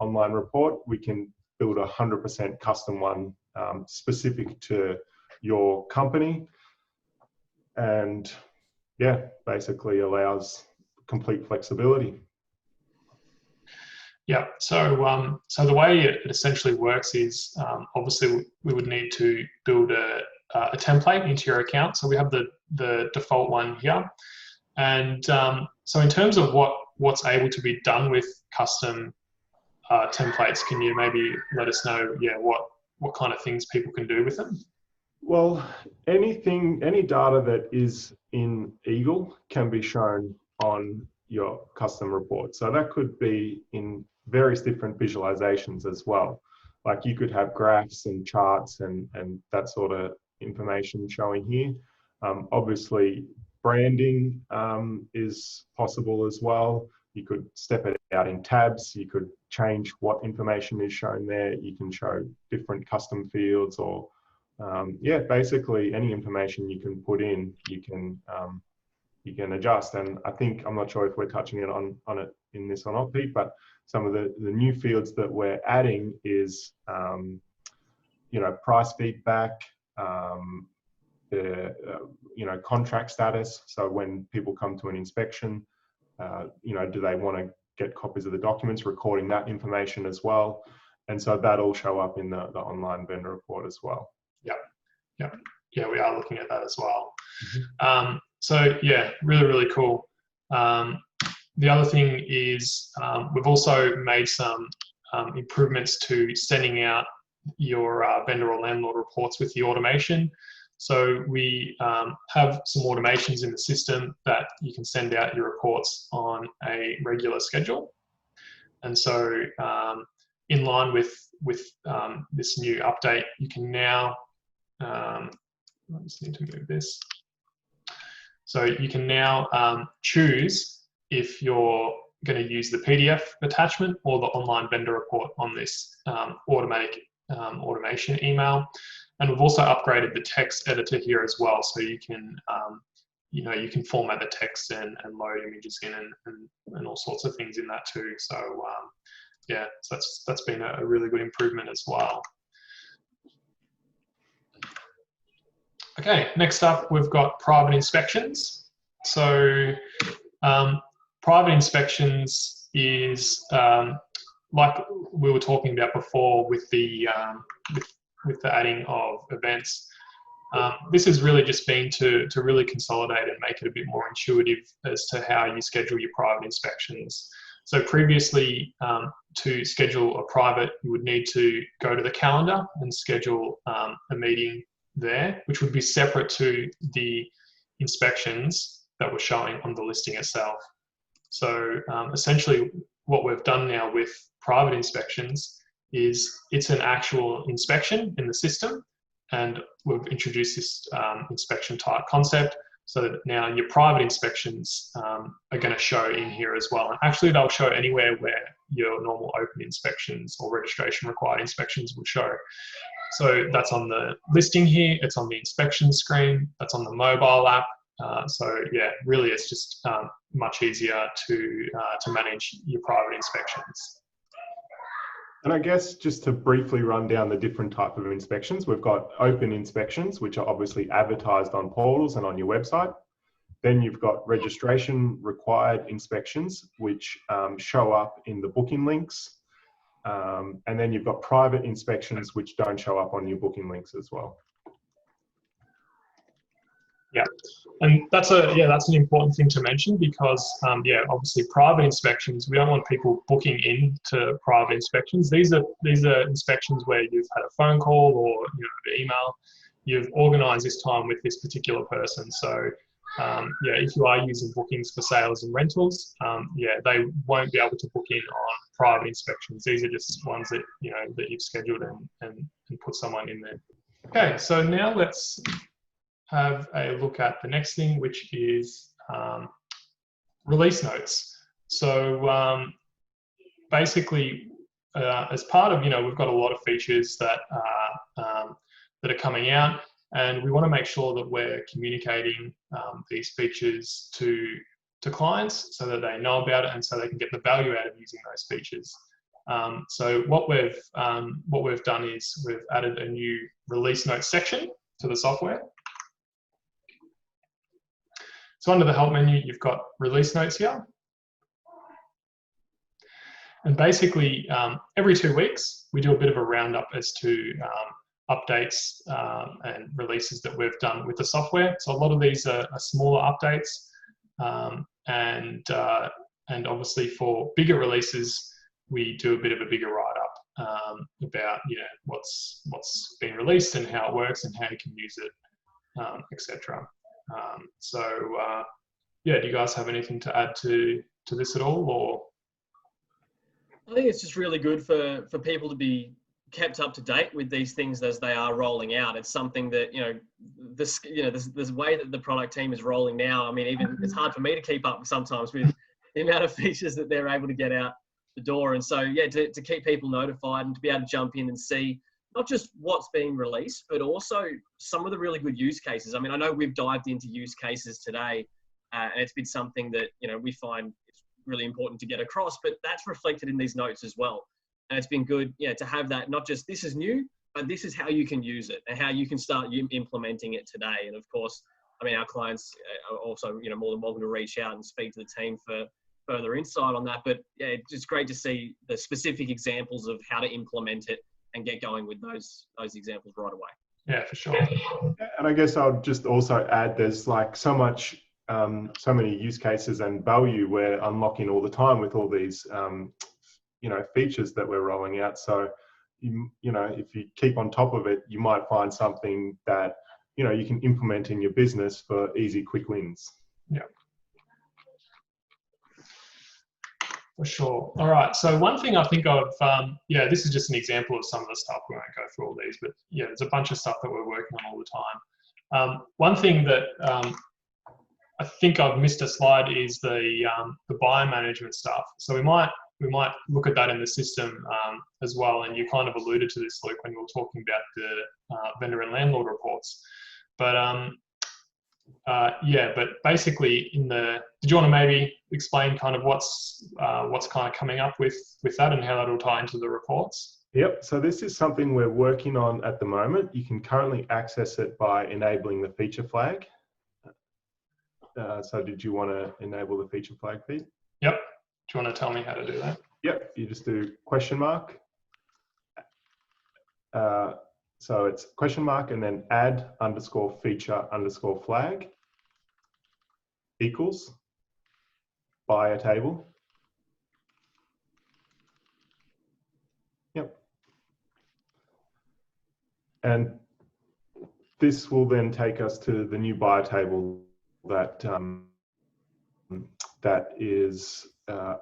online report, we can build a 100% custom one specific to your company, and yeah, basically allows complete flexibility. Yeah, so so the way it essentially works is obviously we would need to build a template into your account. So we have the default one here, and so in terms of what's able to be done with custom templates, can you maybe let us know, yeah, what kind of things people can do with them? Well, any data that is in Eagle can be shown on your custom report. So that could be in various different visualizations as well. Like you could have graphs and charts and that sort of information showing here. Obviously, branding is possible as well. You could step it out in tabs. You could change what information is shown there. You can show different custom fields, or yeah, basically any information you can put in, you can adjust. And I think, I'm not sure if we're touching it on it in this or not, Pete, but some of the new fields that we're adding is, you know, price feedback, you know, contract status. So when people come to an inspection, you know, do they want to get copies of the documents, recording that information as well. And so that'll show up in the online vendor report as well. Yeah, we are looking at that as well. So yeah, really cool. The other thing is we've also made some improvements to sending out your vendor or landlord reports with the automation. So we have some automations in the system that you can send out your reports on a regular schedule. And so in line with this new update, you can now, I just need to move this. So you can now choose if you're going to use the PDF attachment or the online vendor report on this automatic automation email. And we've also upgraded the text editor here as well, so you can, you know, you can format the text and load images in and all sorts of things in that too. So yeah, so that's been a really good improvement as well. Okay, next up we've got private inspections. So private inspections is like we were talking about before with the adding of events. This has really just been to really consolidate and make it a bit more intuitive as to how you schedule your private inspections. So previously, to schedule a private, you would need to go to the calendar and schedule a meeting there, which would be separate to the inspections that were showing on the listing itself. So essentially what we've done now with private inspections is it's an actual inspection in the system, and we've introduced this inspection type concept so that now your private inspections are going to show in here as well. And actually they'll show anywhere where your normal open inspections or registration required inspections would show. So that's on the listing here, it's on the inspection screen, that's on the mobile app. So yeah, really it's just much easier to manage your private inspections. And I guess just to briefly run down the different type of inspections, we've got open inspections, which are obviously advertised on portals and on your website. Then you've got registration required inspections, which show up in the booking links. And then you've got private inspections, which don't show up on your booking links as well. Yeah, and that's an important thing to mention because yeah, obviously private inspections, we don't want people booking in to private inspections. These are inspections where you've had a phone call or an email, you've organised this time with this particular person. So yeah, if you are using bookings for sales and rentals, yeah, they won't be able to book in on private inspections. These are just ones that that you've scheduled and put someone in there. Okay, so now let's have a look at the next thing, which is release notes. So basically, as part of, we've got a lot of features that are coming out, and we want to make sure that we're communicating these features to clients so that they know about it and so they can get the value out of using those features. So what we've done is we've added a new release notes section to the software. So under the help menu, you've got release notes here. And basically, every 2 weeks, we do a bit of a roundup as to updates and releases that we've done with the software. So a lot of these are smaller updates, and obviously for bigger releases, we do a bit of a bigger write-up about what's been released and how it works and how you can use it, etc. Yeah, do you guys have anything to add to this at all, or? I think it's just really good for people to be kept up to date with these things as they are rolling out. It's something that, this way that the product team is rolling now. I mean, even it's hard for me to keep up sometimes with the amount of features that they're able to get out the door. And so, yeah, to keep people notified and to be able to jump in and see not just what's being released, but also some of the really good use cases. I mean, I know we've dived into use cases today, and it's been something that, we find it's really important to get across, but that's reflected in these notes as well. And it's been good, to have that, not just this is new, but this is how you can use it and how you can start implementing it today. And of course, I mean, our clients are also, more than welcome to reach out and speak to the team for further insight on that. But yeah, it's just great to see the specific examples of how to implement it and get going with those examples right away. Yeah, for sure. And I guess I'll just also add, there's like so many use cases and value we're unlocking all the time with all these, features that we're rolling out. So, if you keep on top of it, you might find something that, you can implement in your business for easy, quick wins. Yeah. For sure. All right. So one thing I think of, this is just an example of some of the stuff. We won't go through all these, but yeah, there's a bunch of stuff that we're working on all the time. One thing that I think I've missed a slide is the buyer management stuff. So we might look at that in the system as well. And you kind of alluded to this, Luke, when you were talking about the vendor and landlord reports. But but basically did you want to maybe explain kind of what's kind of coming up with that and how that will tie into the reports? Yep, so this is something we're working on at the moment. You can currently access it by enabling the feature flag. So did you want to enable the feature flag, Pete? Yep. Do you want to tell me how to do that? Yep, you just do question-mark. So it's question-mark and then add_feature_flag equals buyer table. Yep. And this will then take us to the new buyer table that is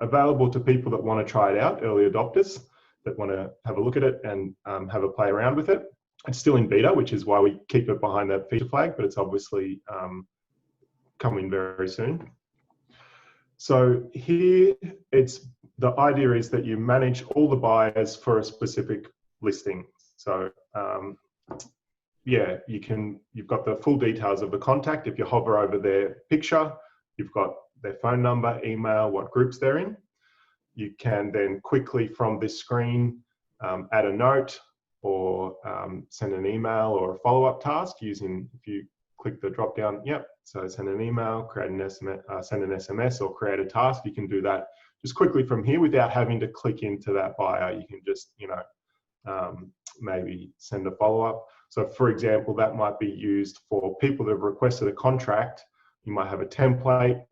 available to people that want to try it out, early adopters that want to have a look at it and have a play around with it. It's still in beta, which is why we keep it behind that feature flag, but it's obviously coming very soon. So here, the idea is that you manage all the buyers for a specific listing. So you've got the full details of the contact. If you hover over their picture, you've got their phone number, email, what groups they're in. You can then quickly from this screen add a note or send an email or a follow-up task using, if you click the drop down, so send an email, create an SMS, send an SMS or create a task. You can do that just quickly from here without having to click into that buyer. You can just, maybe send a follow-up. So for example, that might be used for people that have requested a contract. You might have a template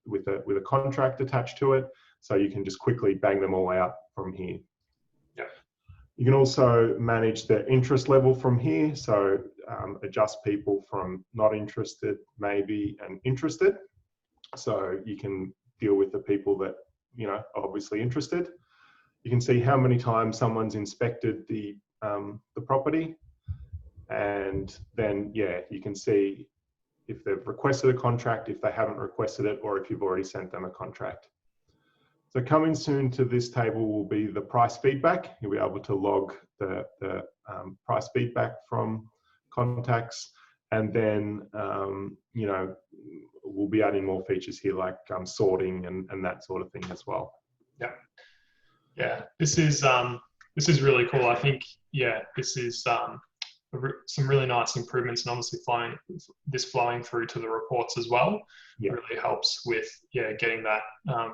with a contract attached to it. So you can just quickly bang them all out from here. Yeah. You can also manage the interest level from here. So adjust people from not interested, maybe, and interested. So you can deal with the people that, are obviously interested. You can see how many times someone's inspected the property. And then, yeah, you can see if they've requested a contract, if they haven't requested it, or if you've already sent them a contract. So coming soon to this table will be the price feedback. You'll be able to log the price feedback from contacts. And then, you know, we'll be adding more features here like sorting and that sort of thing as well. Yeah. Yeah, this is really cool. I think, yeah, this is some really nice improvements, and obviously flowing through to the reports as well. Yeah. Really helps with getting that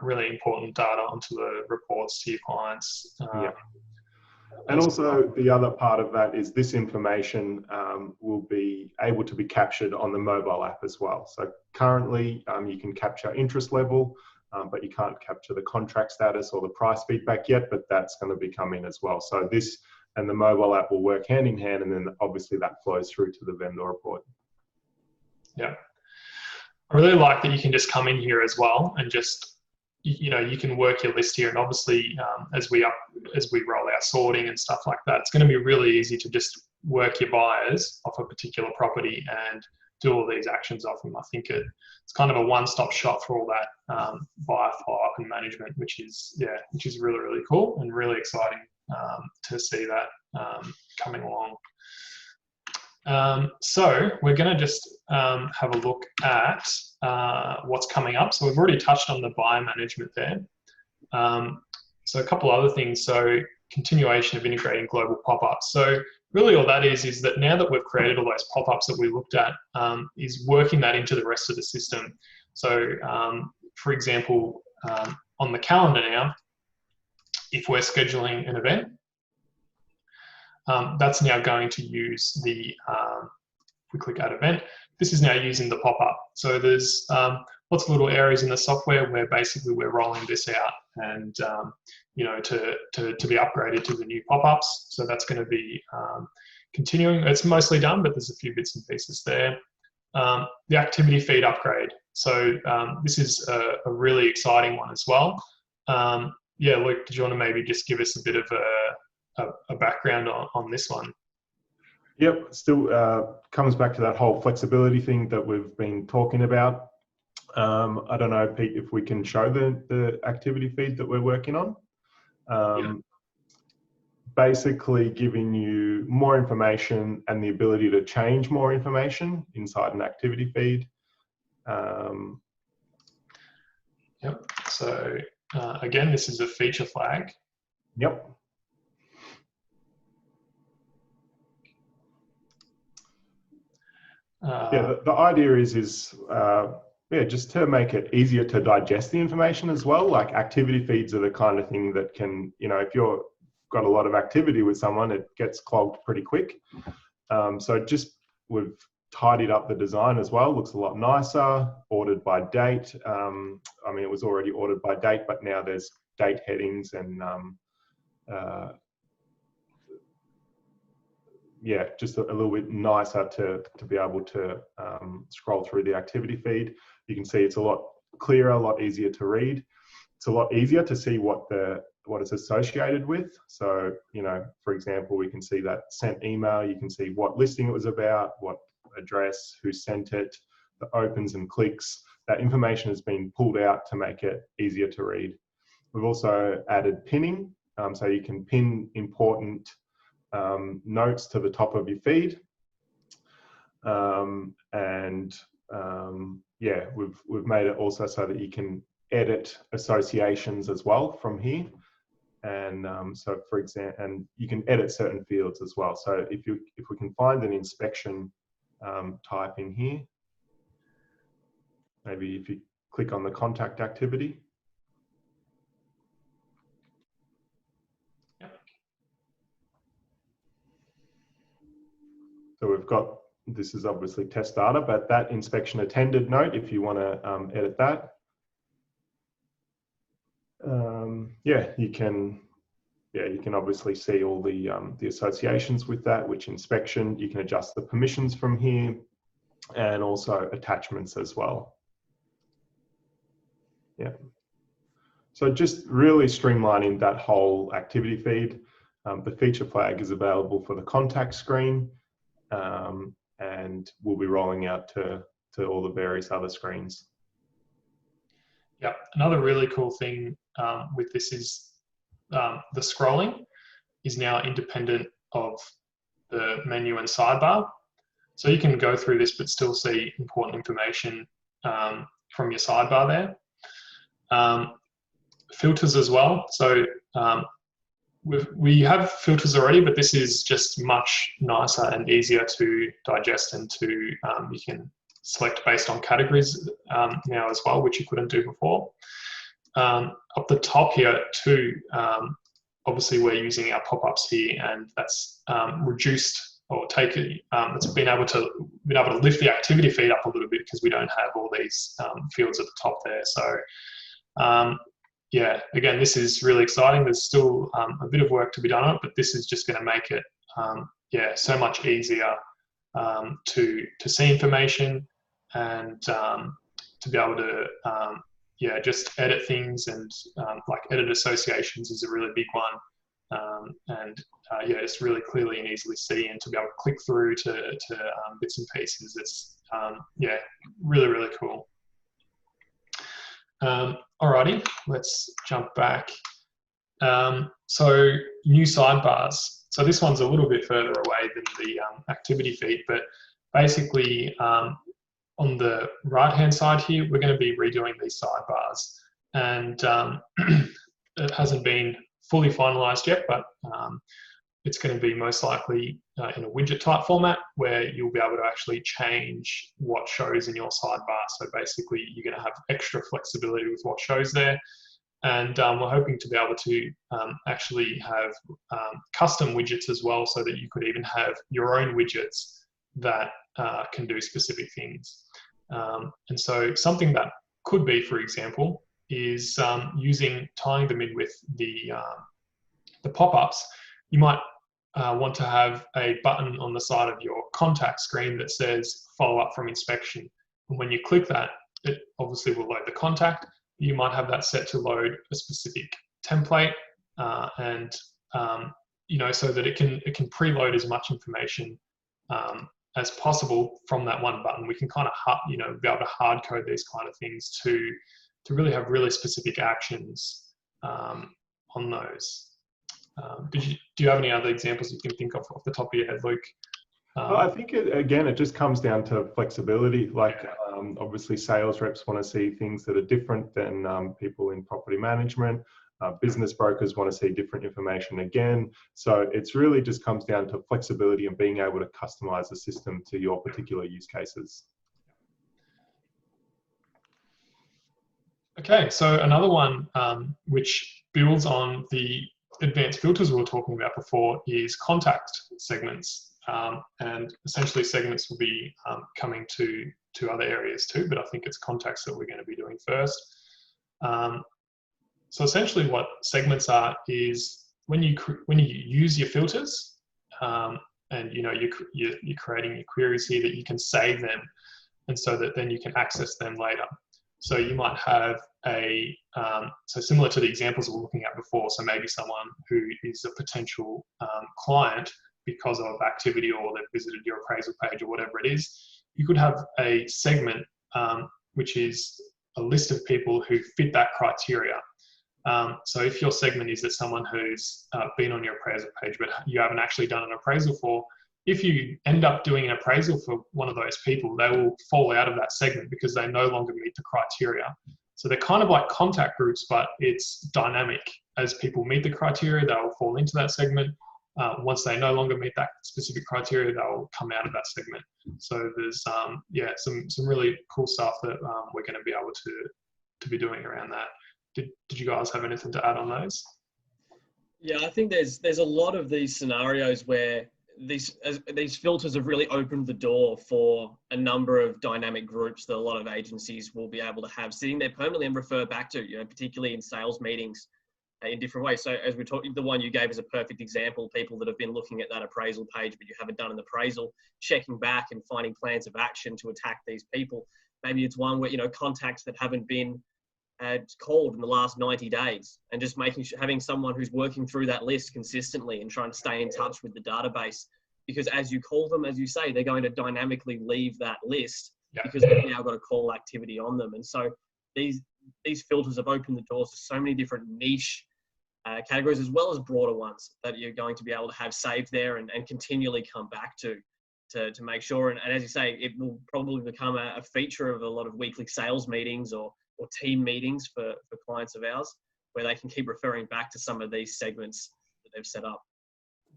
really important data onto the reports to your clients. Yeah. And also the other part of that is this information will be able to be captured on the mobile app as well. So currently you can capture interest level, but you can't capture the contract status or the price feedback yet, but that's going to be coming as well. So this and the mobile app will work hand in hand, and then obviously that flows through to the vendor report. Yeah. I really like that you can just come in here as well and just, you know, you can work your list here, and obviously as we roll out sorting and stuff like that, it's going to be really easy to just work your buyers off a particular property and do all these actions off them. I think it's kind of a one-stop shop for all that buyer follow-up and management, which is really, really cool and really exciting to see that coming along. So we're going to just have a look at what's coming up. So we've already touched on the buyer management there. So a couple other things. So continuation of integrating global pop-ups. So really all that is that now that we've created all those pop-ups that we looked at, is working that into the rest of the system. So for example, on the calendar now, if we're scheduling an event, that's now going to use the, if we click add event, this is now using the pop-up. So there's lots of little areas in the software where basically we're rolling this out and, you know, to be upgraded to the new pop-ups. So that's going to be continuing. It's mostly done, but there's a few bits and pieces there. The activity feed upgrade. So this is a really exciting one as well. Yeah, Luke, did you want to maybe just give us a bit of a background on this one? Yep, still comes back to that whole flexibility thing that we've been talking about. I don't know, Pete, if we can show the activity feed that we're working on. Basically giving you more information and the ability to change more information inside an activity feed. Yep, so again, this is a feature flag. Yep. Yeah, the idea is just to make it easier to digest the information as well. Like activity feeds are the kind of thing that can, you know, if you've got a lot of activity with someone, it gets clogged pretty quick. So we've tidied up the design as well. Looks a lot nicer, ordered by date. I mean, it was already ordered by date, but now there's date headings and yeah, just a little bit nicer to be able to scroll through the activity feed. You can see it's a lot clearer, a lot easier to read. It's a lot easier to see what it's associated with. So, you know, for example, we can see that sent email. You can see what listing it was about, what address, who sent it, the opens and clicks. That information has been pulled out to make it easier to read. We've also added pinning, so you can pin important notes to the top of your feed, yeah, we've made it also so that you can edit associations as well from here, and so for example, and you can edit certain fields as well. So if we can find an inspection type in here, maybe if you click on the contact activity. So we've got, this is obviously test data, but that inspection attended note, if you want to edit that. Yeah, you can obviously see all the associations with that, which inspection. You can adjust the permissions from here, and also attachments as well. Yeah. So just really streamlining that whole activity feed. The feature flag is available for the contact screen. and we'll be rolling out to all the various other screens. Yeah, another really cool thing with this is the scrolling is now independent of the menu and sidebar. So you can go through this but still see important information from your sidebar there. Filters as well. So we have filters already, but this is just much nicer and easier to digest, and you can select based on categories now as well, which you couldn't do before. Up the top here too, obviously we're using our pop-ups here, and that's reduced or it's been able to lift the activity feed up a little bit because we don't have all these fields at the top there. So yeah, again, this is really exciting. There's still a bit of work to be done on it, but this is just going to make it so much easier to see information, and to be able to just edit things, and like edit associations is a really big one, and it's really clearly and easily see, and to be able to click through to bits and pieces. It's really cool. Alrighty, let's jump back. So new sidebars. So this one's a little bit further away than the activity feed, but basically on the right-hand side here, we're going to be redoing these sidebars, and it hasn't been fully finalized yet, but it's going to be most likely in a widget type format where you'll be able to actually change what shows in your sidebar. So basically you're going to have extra flexibility with what shows there. And we're hoping to be able to actually have custom widgets as well, so that you could even have your own widgets that can do specific things. And so something that could be, for example, is tying them in with the pop-ups. You might want to have a button on the side of your contact screen that says follow up from inspection. And when you click that, it obviously will load the contact. You might have that set to load a specific template, and so that it can preload as much information as possible from that one button. We can kind of be able to hard code these kind of things to really have really specific actions on those. Do you have any other examples you can think of off the top of your head, Luke? Well, I think it just comes down to flexibility. Like obviously sales reps want to see things that are different than people in property management. Business brokers want to see different information again. So it's really just comes down to flexibility and being able to customize the system to your particular use cases. Okay, so another one which builds on the advanced filters we were talking about before is contact segments. And essentially segments will be coming to other areas too, but I think it's contacts that we're going to be doing first. So essentially what segments are is when you use your filters, and you're creating your queries here, that you can save them, and so that then you can access them later. So you might have so similar to the examples we were looking at before, so maybe someone who is a potential client because of activity, or they've visited your appraisal page or whatever it is, you could have a segment which is a list of people who fit that criteria. So if your segment is that someone who's been on your appraisal page but you haven't actually done an appraisal for, if you end up doing an appraisal for one of those people, they will fall out of that segment because they no longer meet the criteria. So they're kind of like contact groups, but it's dynamic. As people meet the criteria, they'll fall into that segment. Once they no longer meet that specific criteria, they'll come out of that segment. So there's some really cool stuff that we're going to be able to be doing around that. Did you guys have anything to add on those? Yeah, I think there's a lot of these scenarios where these filters have really opened the door for a number of dynamic groups that a lot of agencies will be able to have sitting there permanently and refer back to, particularly in sales meetings in different ways. So as we talked, the one you gave is a perfect example, people that have been looking at that appraisal page, but you haven't done an appraisal, checking back and finding plans of action to attack these people. Maybe it's one where, contacts that haven't been called in the last 90 days, and just having someone who's working through that list consistently and trying to stay in touch with the database because as you call them, as you say, they're going to dynamically leave that list Yeah. because they've now got a call activity on them. And so these filters have opened the doors to so many different niche categories, as well as broader ones that you're going to be able to have saved there and continually come back to make sure. And as you say, it will probably become a feature of a lot of weekly sales meetings or team meetings for clients of ours, where they can keep referring back to some of these segments that they've set up.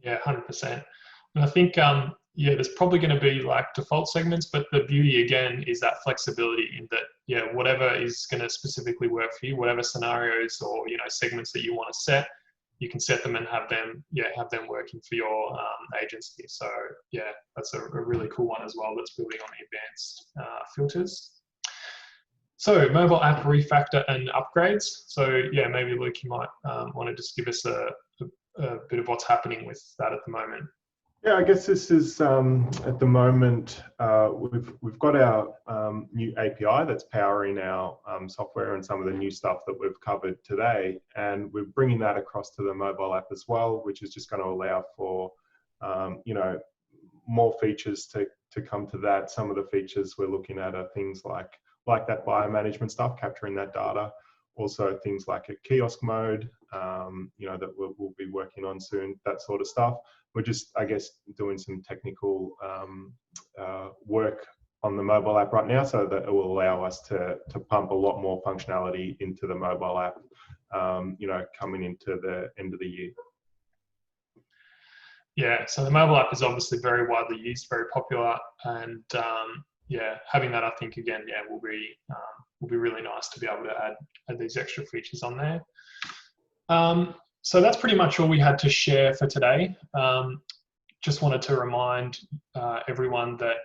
Yeah, 100%. And I think, there's probably going to be like default segments, but the beauty again is that flexibility in that, whatever is going to specifically work for you, whatever scenarios or, segments that you want to set, you can set them and have them working for your agency. So yeah, that's a really cool one as well that's building on the advanced filters. So mobile app refactor and upgrades. So yeah, maybe Luke, you might want to just give us a bit of what's happening with that at the moment. Yeah, I guess this is at the moment we've got our new API that's powering our software and some of the new stuff that we've covered today, and we're bringing that across to the mobile app as well, which is just going to allow for more features to come to that. Some of the features we're looking at are things like that buyer management stuff, capturing that data. Also things like a kiosk mode, that we'll be working on soon, that sort of stuff. We're just, I guess, doing some technical work on the mobile app right now, so that it will allow us to pump a lot more functionality into the mobile app, coming into the end of the year. Yeah, so the mobile app is obviously very widely used, very popular, and having that, I think, again, will be really nice to be able to add these extra features on there. So that's pretty much all we had to share for today. Just wanted to remind everyone that,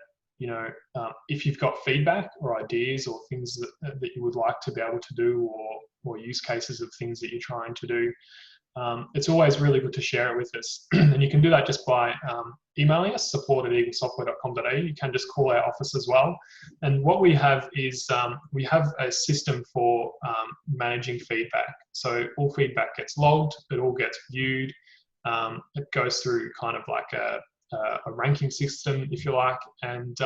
if you've got feedback or ideas or things that you would like to be able to do, or use cases of things that you're trying to do, it's always really good to share it with us. And you can do that just by emailing us, support@eaglesoftware.com.au. You can just call our office as well. And what we have is we have a system for managing feedback. So all feedback gets logged, it all gets viewed. It goes through kind of like a ranking system, if you like, and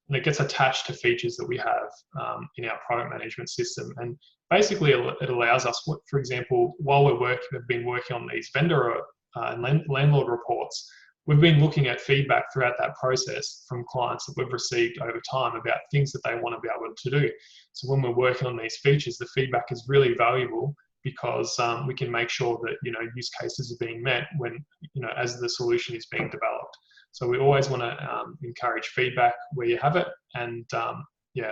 it gets attached to features that we have in our product management system. And basically, it allows us, for example, while we've been working on these vendor and landlord reports, we've been looking at feedback throughout that process from clients that we've received over time about things that they want to be able to do. So when we're working on these features, the feedback is really valuable, because we can make sure that use cases are being met when as the solution is being developed. So we always want to encourage feedback where you have it, and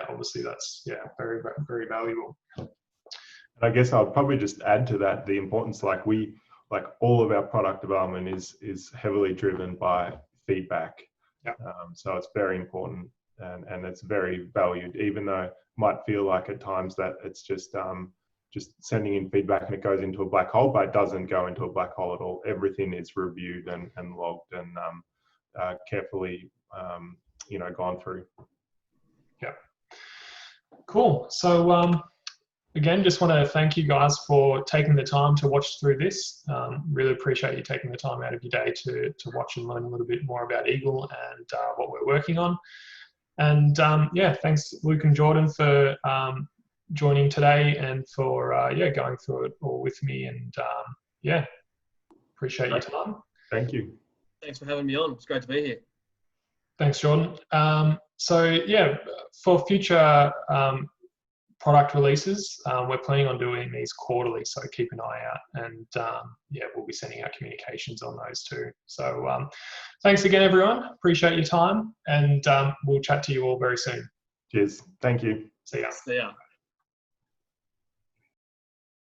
obviously that's very, very valuable. I guess I'll probably just add to that the importance, like all of our product development is heavily driven by feedback. Yep. So it's very important, and it's very valued, even though it might feel like at times that it's just sending in feedback and it goes into a black hole, but it doesn't go into a black hole at all. Everything is reviewed and logged and carefully gone through. Yeah. Cool. So again, just want to thank you guys for taking the time to watch through this. Really appreciate you taking the time out of your day to watch and learn a little bit more about Eagle and what we're working on. And thanks Luke and Jordan for joining today and for going through it all with me, and appreciate your time. Thank you. Thanks for having me on. It's great to be here. Thanks, Jordan. For future product releases, we're planning on doing these quarterly, so keep an eye out, and we'll be sending out communications on those too. So thanks again, everyone. Appreciate your time, and we'll chat to you all very soon. Cheers. Thank you. See ya. See ya.